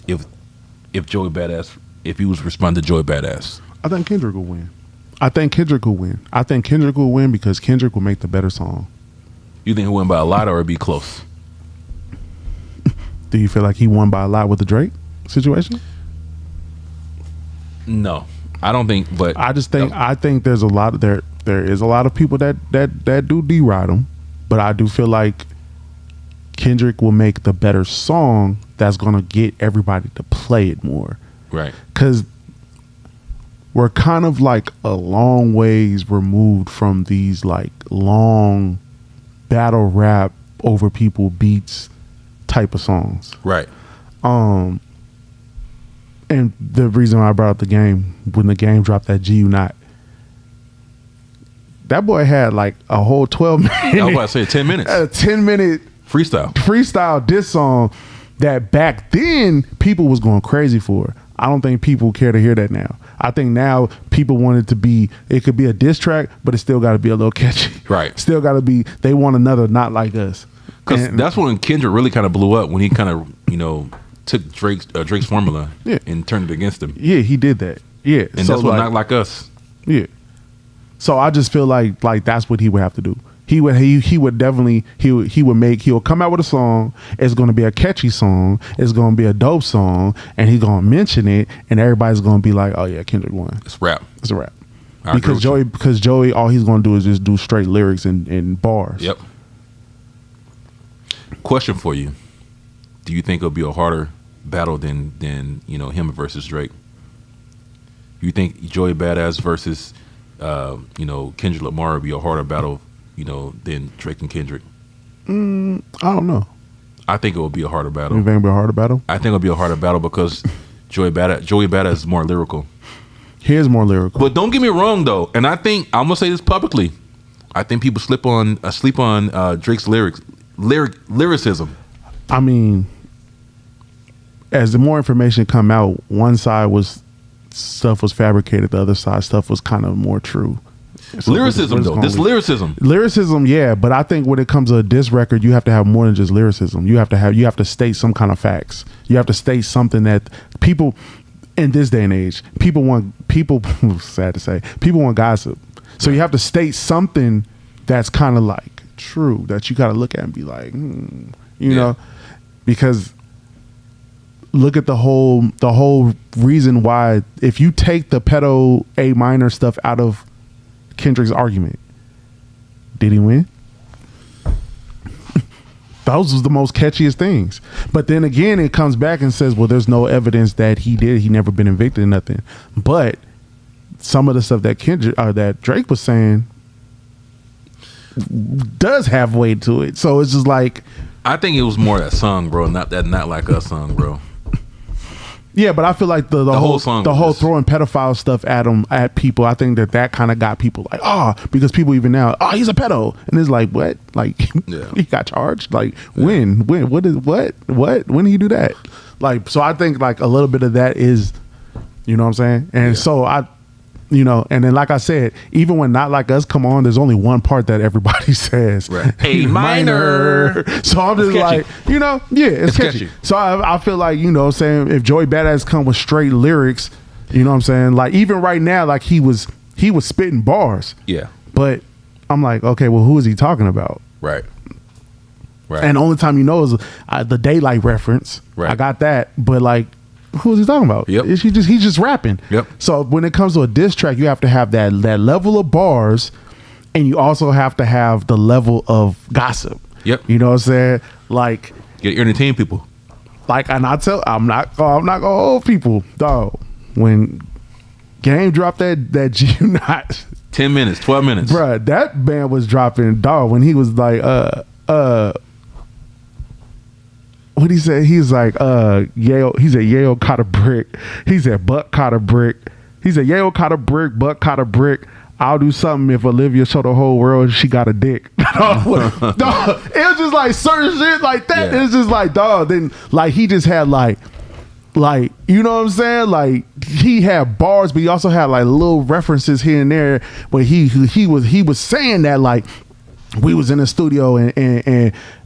Speaker 1: If Joey Badass, if he was to respond to Joey Badass,
Speaker 2: I think Kendrick will win. I think Kendrick will win because Kendrick will make the better song.
Speaker 1: You think he'll win by a lot or it'll be close?
Speaker 2: Do you feel like he won by a lot with the Drake situation?
Speaker 1: No, I don't think. But
Speaker 2: I think there's a lot there. there is a lot of people that do deride him, but I do feel like Kendrick will make the better song that's gonna get everybody to play it more.
Speaker 1: Right.
Speaker 2: Because we're kind of like a long ways removed from these like long battle rap over people beats type of songs.
Speaker 1: Right.
Speaker 2: And the reason why I brought up the game, when the game dropped that GU Not, that boy had like a whole 12 minute.
Speaker 1: I was about to say 10 minutes.
Speaker 2: A 10-minute freestyle diss song that back then people was going crazy for. I don't think people care to hear that now. I think now people want it to be, it could be a diss track, but it still got to be a little catchy.
Speaker 1: Right.
Speaker 2: Still got to be, they want another Not Like Us.
Speaker 1: Because that's when Kendrick really kind of blew up, when he kind of, you know, took Drake's formula and turned it against him.
Speaker 2: Yeah, he did that. Yeah.
Speaker 1: And so that's what Not Like Us.
Speaker 2: Yeah. So I just feel like that's what he would have to do. He would definitely he'll come out with a song. It's going to be a catchy song. It's going to be a dope song, and he's going to mention it, and everybody's going to be like, "Oh yeah, Kendrick won."
Speaker 1: It's rap.
Speaker 2: It's a rap. Because Joey, all he's going to do is just do straight lyrics and bars.
Speaker 1: Yep. Question for you: do you think it'll be a harder battle than you know, him versus Drake? You think Joey Badass versus you know, Kendrick Lamar will be a harder battle, you know, than Drake and Kendrick?
Speaker 2: I don't know.
Speaker 1: I think it will be a harder battle.
Speaker 2: You think it'll be a harder battle?
Speaker 1: I think it'll be a harder battle because Joey Badass is more lyrical.
Speaker 2: He is more lyrical.
Speaker 1: But don't get me wrong though, and I think I'm gonna say this publicly. I think people sleep on Drake's lyricism.
Speaker 2: I mean, as the more information come out, one side stuff was fabricated, the other side stuff was kind of more true. So
Speaker 1: lyricism though, this lyricism,
Speaker 2: yeah. But I think when it comes to a diss record, you have to have more than just lyricism. You have to state some kind of facts. You have to state something that people in this day and age, sad to say, people want gossip. So you have to state something that's kind of like true, that you got to look at and be like, you know, because look at the whole reason why, if you take the pedo A minor stuff out of Kendrick's argument, did he win? Those was the most catchiest things. But then again, it comes back and says, well, there's no evidence that he never been evicted or nothing. But some of the stuff that that Drake was saying does have weight to it. So it's just like,
Speaker 1: I think it was more that song, bro, not that Not Like Us song, bro.
Speaker 2: Yeah, but I feel like the whole song, the whole throwing pedophile stuff at people, I think that kind of got people like, because people even now, he's a pedo, and it's like, what? Like, he got charged? Like, when? When did he do that? Like, so I think like a little bit of that is, you know what I'm saying? And so you know, and then like I said, even when Not Like Us come on, there's only one part that everybody says,
Speaker 1: right. A minor.
Speaker 2: So I'm just like, you know, it's catchy. So I feel like, you know what I'm saying, if Joey Badass come with straight lyrics, you know what I'm saying, like even right now, like he was spitting bars.
Speaker 1: Yeah.
Speaker 2: But I'm like, okay, well, who is he talking about?
Speaker 1: Right.
Speaker 2: And the only time you know is the Daylight reference.
Speaker 1: Right.
Speaker 2: I got that, but like, who is he talking about?
Speaker 1: Yep.
Speaker 2: He's just rapping.
Speaker 1: Yep.
Speaker 2: So when it comes to a diss track, you have to have that level of bars, and you also have to have the level of gossip.
Speaker 1: Yep.
Speaker 2: You know what I'm saying? Like,
Speaker 1: you gotta entertain people.
Speaker 2: Like, and I'm not gonna hold people, dog. When Game dropped that G Not
Speaker 1: 10 minutes, 12 minutes,
Speaker 2: bruh, that band was dropping, dog. When he was like, what he said? He's like, Yale. He said Yale caught a brick. He said Buck caught a brick. He said Yale caught a brick. Buck caught a brick. I'll do something if Olivia showed the whole world she got a dick. Dog, it was just like certain shit like that.
Speaker 1: Yeah.
Speaker 2: It's just like, dog. Then like he just had like you know what I'm saying? Like he had bars, but he also had like little references here and there. But he was saying that like we was in the studio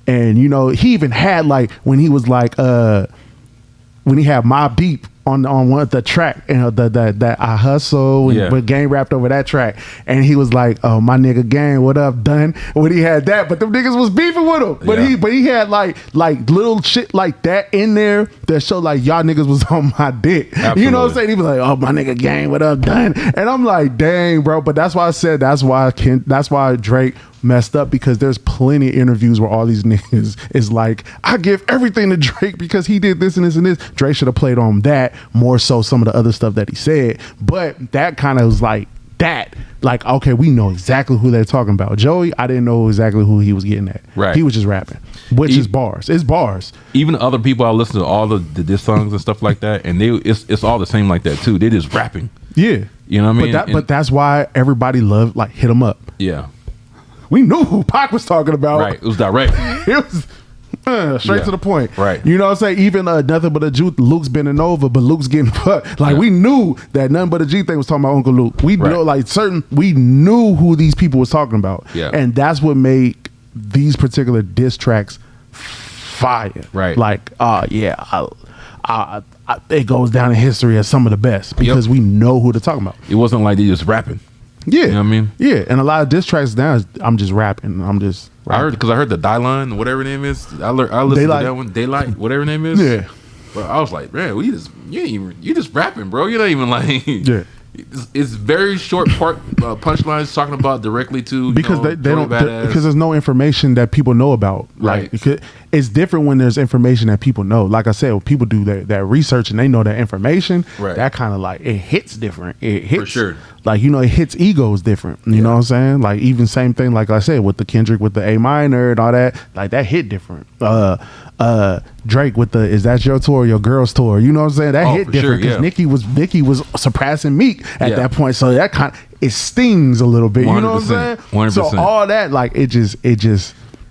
Speaker 2: and you know, he even had like when he was like when he had My Beep on one the track, that I hustle, and but Gang rapped over that track, and he was like, "Oh, my nigga Gang, what up, done?" When he had that, but them niggas was beefing with him, but he had like little shit like that in there that showed like y'all niggas was on my dick. Absolutely. You know what I'm saying? He was like, "Oh, my nigga Gang, what up, done?" And I'm like, "Dang, bro!" But that's why I said that's why Drake messed up, because there's plenty of interviews where all these niggas is like, I give everything to Drake because he did this and this and this. Drake should have played on that more so some of the other stuff that he said, but that kind of was like that. Like, okay, we know exactly who they're talking about. Joey, I didn't know exactly who he was getting at. Right. He was just rapping, which is bars. It's bars.
Speaker 1: Even other people I listen to all the diss songs and stuff like that, and it's all the same like that too. They just rapping.
Speaker 2: Yeah.
Speaker 1: You know what I mean?
Speaker 2: But that's why everybody loved like Hit 'Em Up.
Speaker 1: Yeah.
Speaker 2: We knew who Pac was talking about.
Speaker 1: Right. It was direct.
Speaker 2: It was straight to the point.
Speaker 1: Right.
Speaker 2: You know what I'm saying? Even Nothing But a G, Luke's bending over, but Luke's getting fucked. Like, we knew that Nothing But a G thing was talking about Uncle Luke. We know, like, we knew who these people was talking about.
Speaker 1: Yeah.
Speaker 2: And that's what made these particular diss tracks fire. Right. Like, it goes down in history as some of the best because we know who they're talking about.
Speaker 1: It wasn't like they just rapping.
Speaker 2: Yeah.
Speaker 1: You know what I mean?
Speaker 2: Yeah. And a lot of diss tracks now is I'm just rapping. I
Speaker 1: heard the Die Line, whatever name is. I listened to that one, Daylight, whatever name is.
Speaker 2: Yeah.
Speaker 1: But I was like, man, you just rapping, bro. You're not even like It's very short punchlines talking about directly to
Speaker 2: because they don't because there's no information that people know about.
Speaker 1: Right.
Speaker 2: Like, it's different when there's information that people know. Like I said, when people do that research and they know that information, that kind of like it hits different. It hits for sure. Like, you know, it hits egos different. You know what I'm saying? Like, even same thing, like I said, with the Kendrick with the A minor and all that, like that hit different. Drake with the Is That Your Tour, Your Girl's Tour, you know what I'm saying? That hit different because Nicki was surpassing Meek at that point. So that kind of, it stings a little bit. You know what I'm saying?
Speaker 1: 100%.
Speaker 2: So all that, like, it just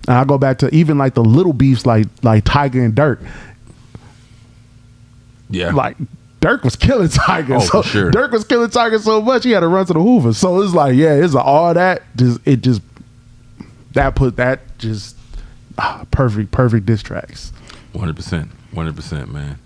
Speaker 2: and I go back to even like the little beefs like Tyga and Dirk. Yeah. Like, Dirk was killing Tyga.
Speaker 1: For sure.
Speaker 2: Dirk was killing Tyga so much he had to run to the Hoover. So it's like, it's all that perfect diss tracks.
Speaker 1: 100%, man.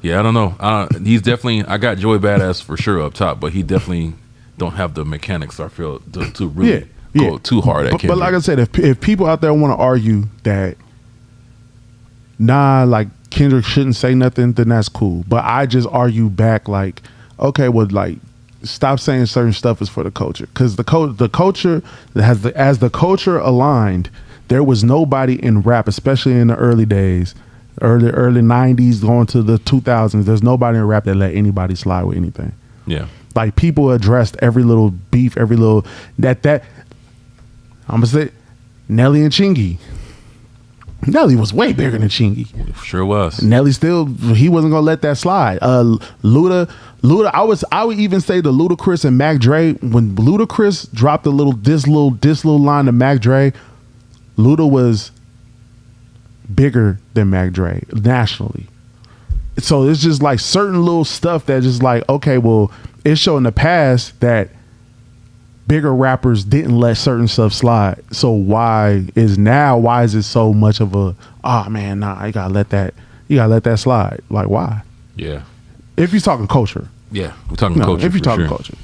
Speaker 1: Yeah, I don't know. He's definitely, I got Joey Badass for sure up top, but he definitely don't have the mechanics, I feel, to really go too hard at Kendrick.
Speaker 2: But like I said, if people out there want to argue that like Kendrick shouldn't say nothing, then that's cool. But I just argue back like, okay, well, like, stop saying certain stuff is for the culture, because the culture as the culture aligned, there was nobody in rap, especially in the early days, early 90s going to the 2000s. There's nobody in rap that let anybody slide with anything. Yeah, like, people addressed every little beef, every little that I'm gonna say Nelly and Chingy. Nelly was way bigger than Chingy.
Speaker 1: Sure was.
Speaker 2: Nelly he wasn't gonna let that slide. Luda, I would even say the Ludacris and Mac Dre, when Ludacris dropped this little line to Mac Dre, Luda was bigger than Mac Dre nationally. So it's just like certain little stuff that just like, okay, well, it's shown in the past that bigger rappers didn't let certain stuff slide. So why is it so much of a, you gotta let that slide? Like, why? Yeah. If you're talking culture.
Speaker 1: Yeah, we're talking culture.
Speaker 2: If you're talking culture.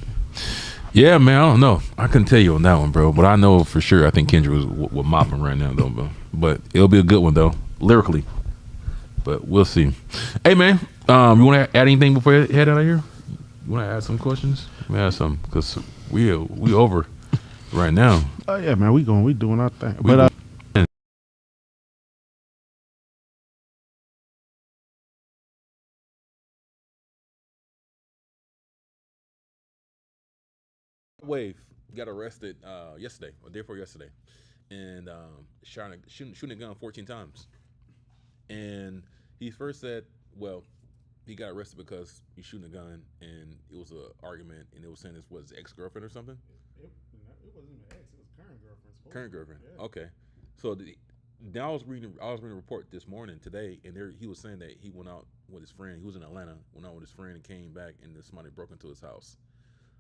Speaker 1: Yeah, man, I don't know. I couldn't tell you on that one, bro. But I know for sure I think Kendrick was mopping right now, though, bro. But it'll be a good one, though, lyrically. But we'll see. Hey, man, you want to add anything before you head out of here? You want to add some questions? We add some, because we over right now.
Speaker 2: Oh, yeah, man, we doing our thing.
Speaker 1: Wave got arrested yesterday or day before yesterday, and shooting a gun 14 times. And he first said, well, he got arrested because he's shooting a gun, and it was an argument, and it was saying this was his ex-girlfriend or something.
Speaker 2: It wasn't even ex; it was current girlfriend.
Speaker 1: Current girlfriend. Yeah. Okay. So now I was reading a report this morning today, and he was saying that he went out with his friend. He was in Atlanta, went out with his friend, and came back, and then somebody broke into his house.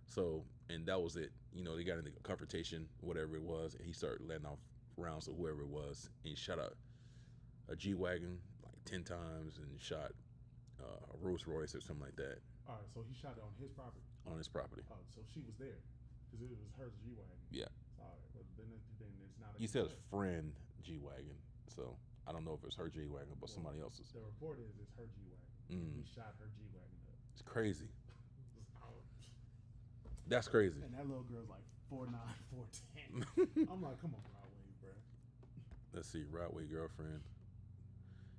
Speaker 1: So, and that was it. You know, they got into a confrontation, whatever it was, and he started letting off rounds to whoever it was, and he shot a G-Wagon like 10 times and shot a Rolls Royce or something like that
Speaker 2: All right, so he shot it on his property.
Speaker 1: on his property.
Speaker 2: Oh, so she was there because it was her G-Wagon.
Speaker 1: Yeah.
Speaker 2: All right, well, then it's not.
Speaker 1: He said his friend G-Wagon, so I don't know if it's her G-Wagon, but somebody else's.
Speaker 2: The report is it's her G-Wagon. He shot her G-Wagon up.
Speaker 1: It's crazy. That's crazy.
Speaker 2: And that little girl's like 4'9", 4'10". I'm like, come on, Broadway, bro.
Speaker 1: Let's see, Rodway girlfriend.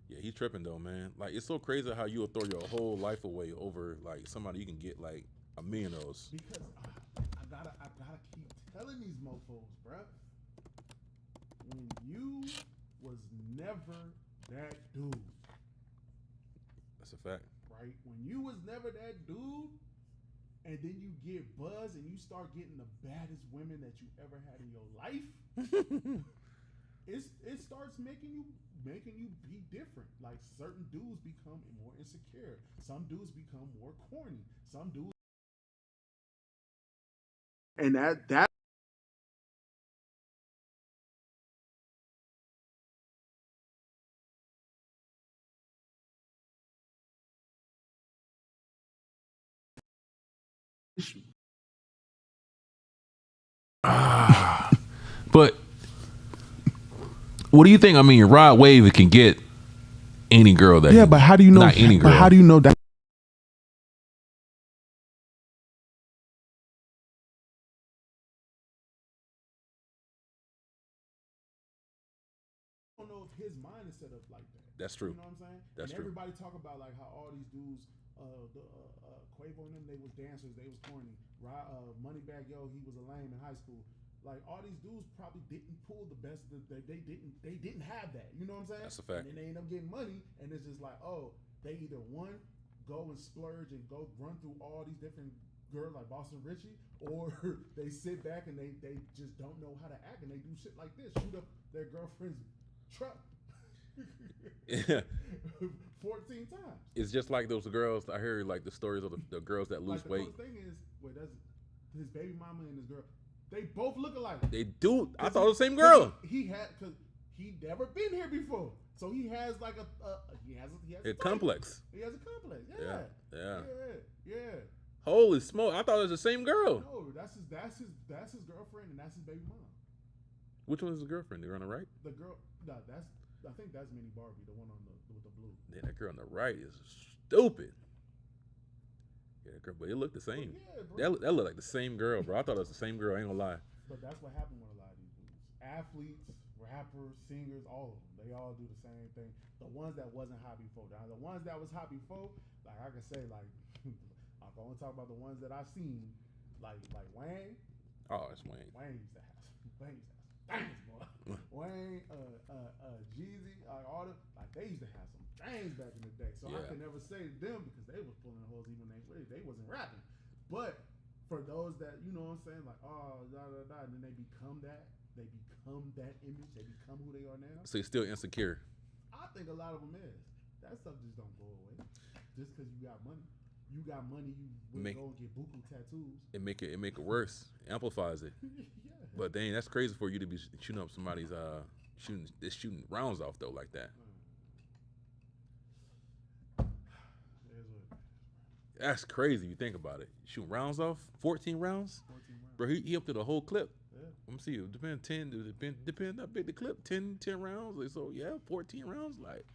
Speaker 1: Yeah, he's tripping though, man. Like, it's so crazy how you'll throw your whole life away over like somebody you can get like $1 million of those.
Speaker 2: Because I gotta keep telling these mofos, bro. When you was never that dude.
Speaker 1: That's a fact.
Speaker 2: Right? When you was never that dude, and then you get buzz and you start getting the baddest women that you ever had in your life, it starts making you be different. Like certain dudes become more insecure. Some dudes become more corny. Some dudes, and that
Speaker 1: But what do you think? I mean, Rod Wave can get any girl that.
Speaker 2: yeah, but how do you know?
Speaker 1: Not any girl.
Speaker 2: But how do you know that? I don't know if his mind is set up like that.
Speaker 1: That's true.
Speaker 2: You know what I'm saying?
Speaker 1: That's
Speaker 2: and
Speaker 1: true.
Speaker 2: Everybody talk about like how all these dudes, Quavo and them, they was dancers, they was corny. Moneybagg Yo, he was a lame in high school. Like all these dudes probably didn't pull the best. They didn't have that. You know what I'm saying?
Speaker 1: That's a fact.
Speaker 2: And then they end up getting money, and it's just like, oh, they either one go and splurge and go run through all these different girls like Boston Richie, or they sit back and they just don't know how to act and they do shit like this, shoot up their girlfriend's truck.
Speaker 1: Yeah.
Speaker 2: 14 times.
Speaker 1: It's just like those girls. I heard like the stories of the girls that lose
Speaker 2: Like the
Speaker 1: weight.
Speaker 2: funny thing is, that's his baby mama and his girl. They both look alike.
Speaker 1: They do. I thought it was the same girl.
Speaker 2: He never been here before, so he has like he has
Speaker 1: A complex.
Speaker 2: He has a complex. Yeah. Yeah.
Speaker 1: Holy smoke! I thought it was the same girl.
Speaker 2: No, that's his girlfriend and that's his baby mom.
Speaker 1: Which one is the girlfriend? The girl on the right?
Speaker 2: The girl, no, I think that's Minnie Barbie, the one with the blue.
Speaker 1: Yeah, that girl on the right is stupid. Yeah, that girl, but it looked the same.
Speaker 2: Yeah, bro.
Speaker 1: That looked like the same girl, bro. I thought it was the same girl. I ain't gonna lie.
Speaker 2: But that's what happened with a lot of these dudes. Athletes, rappers, singers, all of them. They all do the same thing. The ones that wasn't hot before. Now, the ones that was hot before, like I can say, like I can only talk about the ones that I've seen, like Wayne.
Speaker 1: Oh, it's Wayne.
Speaker 2: Wayne used to have some things, boy. Wayne, Jeezy, all them, like they used to have some things back in the day. So I could never say them because they was pulling hoes even they wasn't rapping. But for those that, you know what I'm saying, like, oh, and then they become that image, they become who they are now.
Speaker 1: So you're still insecure.
Speaker 2: I think a lot of them is. That stuff just don't go away. Just because you got money. You got money, you will go and get buku tattoos.
Speaker 1: It make it worse. Amplifies it.
Speaker 2: Yeah.
Speaker 1: But dang, that's crazy for you to be shooting up somebody's shooting rounds off though like that. That's crazy if you think about it. Shooting rounds off, 14 rounds?
Speaker 2: 14 rounds.
Speaker 1: Bro, he up to the whole clip.
Speaker 2: Yeah.
Speaker 1: Let me see. It depend how big the clip. 10 rounds. Like, so yeah, 14 rounds. Like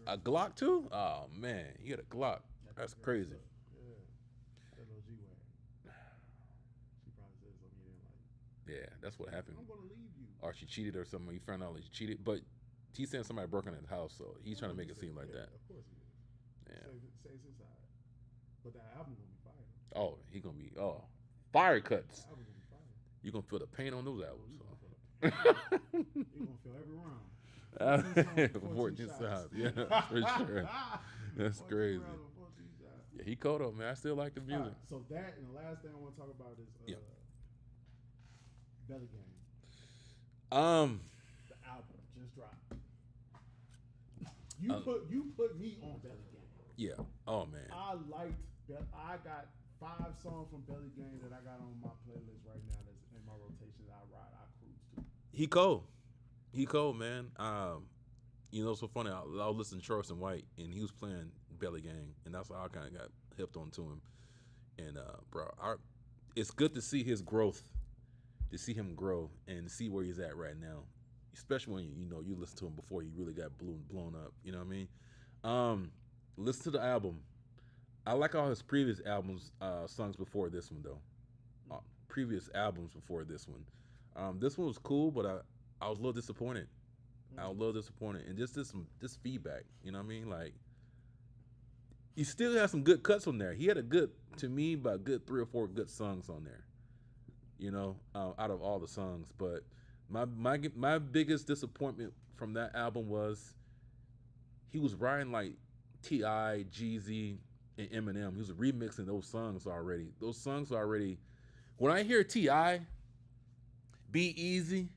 Speaker 1: a Glock too? Oh man, you got a Glock. That's crazy.
Speaker 2: Yeah. That little G-Wagon. She probably said something you didn't like.
Speaker 1: Yeah, that's what happened.
Speaker 2: I'm gonna leave you.
Speaker 1: Or she cheated or something. You found out that she cheated. But he's saying somebody broke in his house, so he's trying to make it seem like that.
Speaker 2: Of course he is.
Speaker 1: Yeah.
Speaker 2: Saves his side. But that album gonna be fire.
Speaker 1: Oh, he gonna be fire cuts.
Speaker 2: That album gonna be fire.
Speaker 1: You gonna feel the pain on those albums. So.
Speaker 2: You gonna feel every round.
Speaker 1: 14 shots. Yeah, for sure. That's crazy. Yeah, he cold up, man. I still like the music.
Speaker 2: Right, so that and the last thing I want to talk about is Belly Gang. The album just dropped. You put me on Belly Gang.
Speaker 1: Yeah. Oh man.
Speaker 2: I got 5 songs from Belly Gang that I got on my playlist right now that's in my rotation that I cruise to.
Speaker 1: He cold, man. You know, so funny. I was listening to Charleston White, and he was playing Belly Gang, and that's how I kind of got hipped onto him. And bro, it's good to see his growth, to see him grow and see where he's at right now, especially when you listen to him before he really got blown up. You know what I mean? Listen to the album. I like all his previous albums, songs before this one though. Previous albums before this one. This one was cool, but I was a little disappointed. I was a little disappointed, and just this feedback. You know what I mean? Like, he still has some good cuts on there. He had a good 3 or 4 good songs on there. You know, out of all the songs. But my biggest disappointment from that album was he was writing like T.I., Jeezy, and Eminem. He was remixing those songs already. Those songs already. When I hear T.I., Be Easy,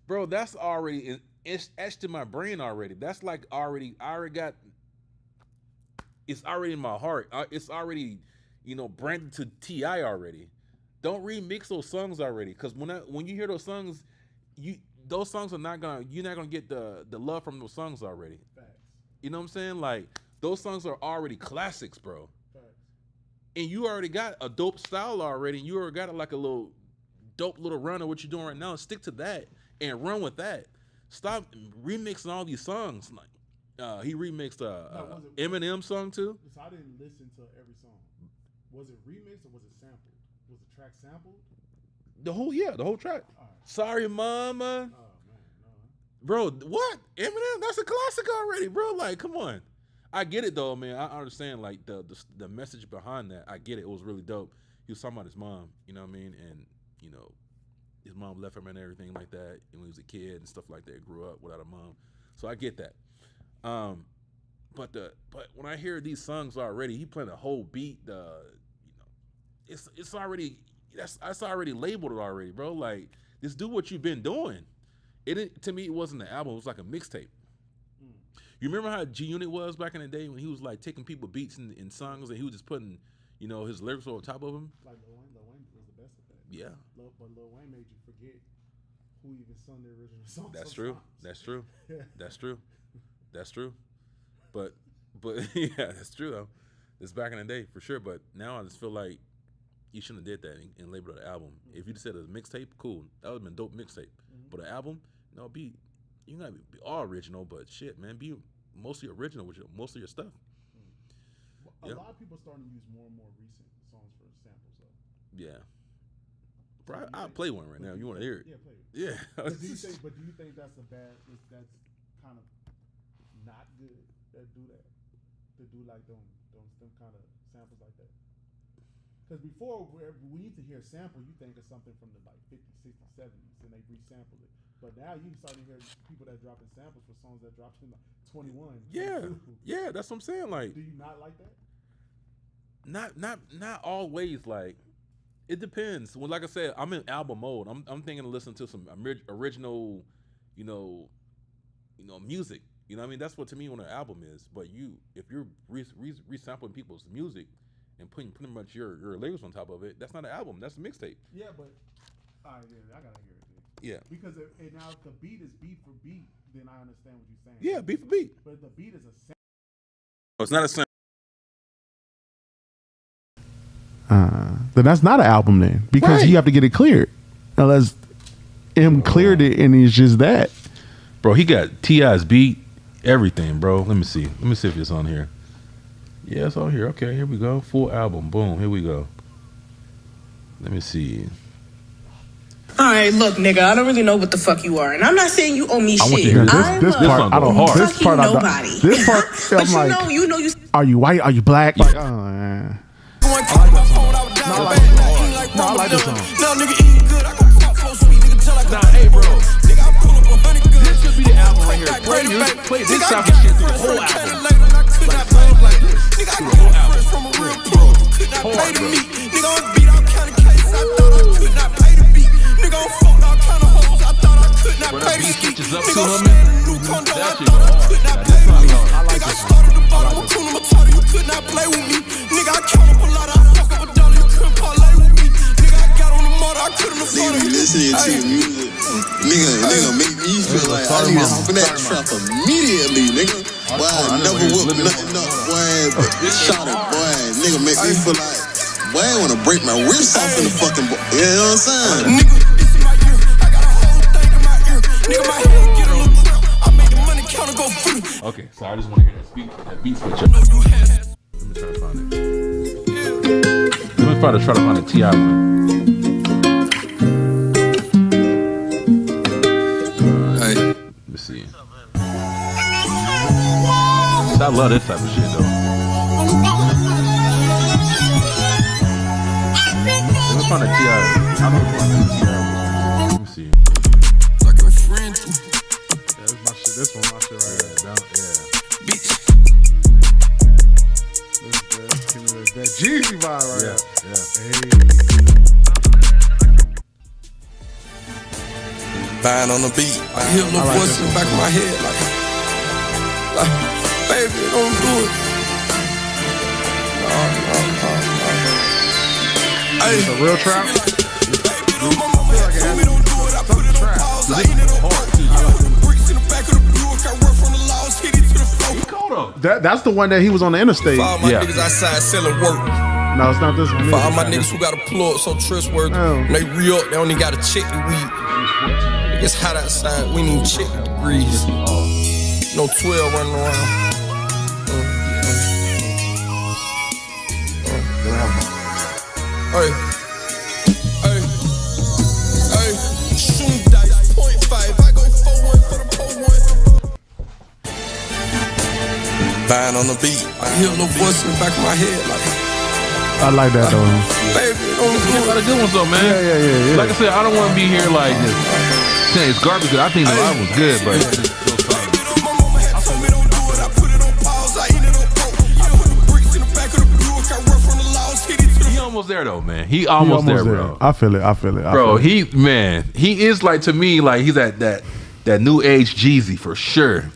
Speaker 1: bro, that's already etched in my brain already. That's like already. I already got. It's already in my heart. It's already, branded to T.I. already. Don't remix those songs already, because when you hear those songs, those songs are not gonna. You're not gonna get the love from those songs already. Facts. You know what I'm saying? Like, those songs are already classics, bro. Facts. And you already got a dope style already, and you already got like a little dope little run of what you're doing right now. Stick to that and run with that. Stop remixing all these songs. Like, he remixed Eminem song too.
Speaker 2: So I didn't listen to every song. Was it remixed or was it sampled? Was the track sampled?
Speaker 1: The whole track. Right. Sorry, Mama.
Speaker 2: Oh man, no.
Speaker 1: Bro, what? Eminem? That's a classic already, bro. Like, come on. I get it though, man. I understand like the message behind that. I get it. It was really dope. He was talking about his mom. You know what I mean? And his mom left him and everything like that. And when he was a kid and stuff like that, grew up without a mom. So I get that. But when I hear these songs already, he playing a whole beat. It's already that's already labeled it already, bro. Like, just do what you've been doing. To me, it wasn't an album. It was like a mixtape. You remember how G-Unit was back in the day when he was like taking people beats in songs and he was just putting, his lyrics over top of them?
Speaker 2: Like Lil Wayne was the best at that.
Speaker 1: Yeah.
Speaker 2: But Lil Wayne made you forget who even sung the original song.
Speaker 1: That's true. That's true. That's true. That's true. But yeah, that's true though. It's back in the day for sure. But now I just feel like you shouldn't have did that and labeled it an album. If you just said it was a mixtape, cool. That would have been a dope mixtape. But an album, you gotta be all original, but shit, man, be mostly original with most of your stuff.
Speaker 2: A lot of people are starting to use more and more recent songs for samples, though.
Speaker 1: Yeah. Bro, I'll play one right now. You want to hear it?
Speaker 2: Yeah, play it.
Speaker 1: Yeah.
Speaker 2: But do you think that's that's kind of not good that do that? To do like them kind of samples like that? Because before, when you hear a sample, you think of something from the like 50s, 60s, 70s, and they resample it. But now you starting to hear people that dropping samples for songs that dropped in like 21.
Speaker 1: Yeah, that's what I'm saying. Like,
Speaker 2: do you not like that?
Speaker 1: Not always. Like, it depends. Well, like I said, I'm in album mode. I'm thinking to listen to some original, music. You know what I mean? That's what to me what an album is. But if you're resampling people's music and putting pretty much your lyrics on top of it, that's not an album. That's a mixtape.
Speaker 2: Yeah, but all right, yeah, I gotta hear it.
Speaker 1: Yeah.
Speaker 2: Because now if the beat is beat for beat, then I understand what you're saying.
Speaker 1: Yeah, beat for beat.
Speaker 2: But the beat is a sample.
Speaker 1: Oh, it's not a sample.
Speaker 2: Then that's not an album then, because you have to get it cleared. Unless M cleared it and it's just that.
Speaker 1: Bro, he got T.I.'s beat, everything, bro. Let me see if it's on here. Yeah, it's on here. Okay, here we go. Full album. Boom. Here we go. Let me see.
Speaker 5: All right, look, nigga, I don't really know what the fuck you are, and I'm not saying you owe me shit.
Speaker 2: This part, I don't know. This part,
Speaker 5: nobody.
Speaker 2: This part,
Speaker 5: but
Speaker 2: I'm
Speaker 5: you know.
Speaker 2: Are you white? Are you black? Like, I like this song.
Speaker 1: Nah, hey, bro. This could be the album right here. Play this type of shit through the whole album. Like songs like this. Through the whole album. Hard, bro.
Speaker 3: Nigga, I'm beat all kind of cases. I thought I could not pay the beat. Nigga, I'm fucked all kind of hoes. I thought I could not pay the ski. Nigga, I'm spending a new condo. I thought I could not pay the beat. Nigga, I started the bottom. I'm cool. I'm tired. You could not play with me. Nigga, I count up a lot. I fuck up a dollar. You couldn't parlay with me. Nigga, I got on the motor. I couldn't afford it.
Speaker 6: Nigga, listening to your music. Nigga make me feel like I need to hop in that trap immediately, nigga. Boy, I never whipped nothing up, boy. But shot it, boy. Nigga make me feel like, boy, I wanna break my wrist off in the fucking boy. You know what I'm saying? Nigga, this in my ear. I got a whole thing in my ear. Nigga, my head get a little cramp. I make the money counter go free.
Speaker 1: Okay, so I just want to hear that beat switch up. Let me try to find it. Let me try to find a T.I. one. Let me see. I love this type of shit though. Let me find a T.I. I don't know what T.I. Let me see.
Speaker 6: Like a friend too.
Speaker 2: Yeah, this my shit. This one my shit right here.
Speaker 6: Bitch.
Speaker 2: That Jeezy vibe right
Speaker 1: Yeah,
Speaker 2: here.
Speaker 1: yeah.
Speaker 6: Buying on the beat. I hear a little voice in the back of my head like, baby, don't do it. No. Hey,
Speaker 2: It's a real trap.
Speaker 6: baby, my mama told me don't do it. I put it on pause. I ain't it on hard. Bricks in the back of the Buick. I run from the laws, hit it to the floor.
Speaker 2: That's the one that he was on the interstate.
Speaker 6: For all my
Speaker 1: Yeah.
Speaker 6: niggas outside selling work.
Speaker 2: No, it's not this one.
Speaker 6: For all my niggas who got a pull up so trustworthy.
Speaker 2: Oh.
Speaker 6: When they re-up, they only gotta check the weed. It's hot outside, we need check the degrees. No 12 running around. Hey, hey, hey, shooting dice, 0.5. I go 4-1 for the pole one. Buying on the beat. I hear a little voice in the back of my head like,
Speaker 2: I like that though.
Speaker 6: baby, don't
Speaker 1: There's a
Speaker 6: do
Speaker 1: lot
Speaker 6: it.
Speaker 1: of good ones though, man.
Speaker 2: Yeah.
Speaker 1: Like I said, I don't want to be here like just saying it's garbage. I think the album was good, but it's still solid.
Speaker 6: My mama had told me don't do it. I put it on pause. I ain't it on pro. I put the bricks in the back of the Buick. I run from the laws, hit it to the
Speaker 1: He almost there though, man. He almost there, bro.
Speaker 2: I feel it.
Speaker 1: Bro, he is like, to me, like he's at that new age Jeezy for sure.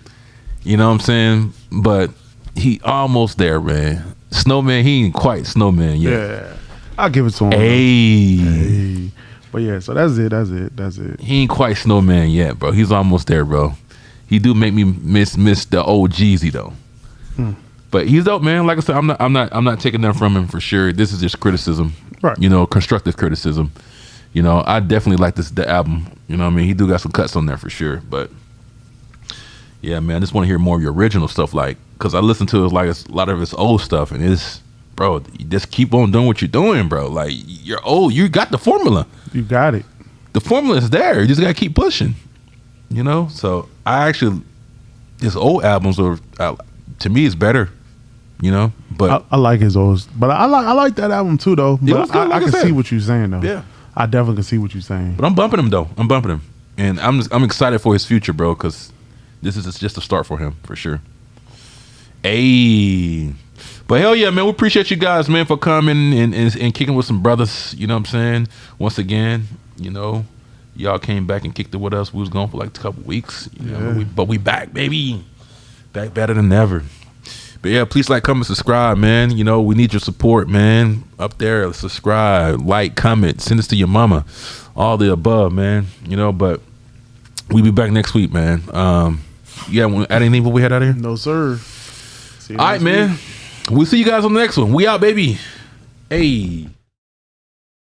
Speaker 1: You know what I'm saying? But he almost there, man. Snowman, he ain't quite Snowman yet.
Speaker 2: Yeah. I'll give it to him.
Speaker 1: Hey.
Speaker 2: But yeah, so that's it.
Speaker 1: He ain't quite Snowman yet, bro. He's almost there, bro. He do make me miss the old Jeezy though. But he's dope, man. Like I said, I'm not taking that from him for sure. This is just criticism.
Speaker 2: Right.
Speaker 1: You know, constructive criticism. You know, I definitely like the album. You know what I mean? He do got some cuts on there for sure. But yeah, man, I just want to hear more of your original stuff, like, because I listen to like a lot of his old stuff, and it's, bro, you just keep on doing what you're doing, bro. Like, you're old, you got the formula.
Speaker 2: You got it.
Speaker 1: The formula is there. You just gotta keep pushing. You know, so I actually, his old albums are, to me, is better. You know, but
Speaker 2: I like his old, but I like that album too, though.
Speaker 1: It was
Speaker 2: But
Speaker 1: good,
Speaker 2: I
Speaker 1: like I
Speaker 2: can
Speaker 1: said.
Speaker 2: see what you're saying, though.
Speaker 1: Yeah.
Speaker 2: I definitely can see what you're saying.
Speaker 1: I'm bumping him though. I'm bumping him, and I'm excited for his future, bro, because this is just a start for him for sure. Hey, but hell yeah, man, we appreciate you guys, man, for coming and kicking with some brothers. You know what I'm saying? Once again, you know, y'all came back and kicked it with us. We was gone for like a couple weeks, you know, but we back, baby, back better than ever. But yeah, please like, comment, subscribe, man. You know, we need your support, man. Up there, subscribe, like, comment, send this to your mama, all the above, man. You know, but we'll be back next week, man. Yeah, want to add anything before we head out of here?
Speaker 2: No, sir. See you
Speaker 1: All right,
Speaker 2: next week.
Speaker 1: man. We'll see you guys on the next one. We out, baby. Hey.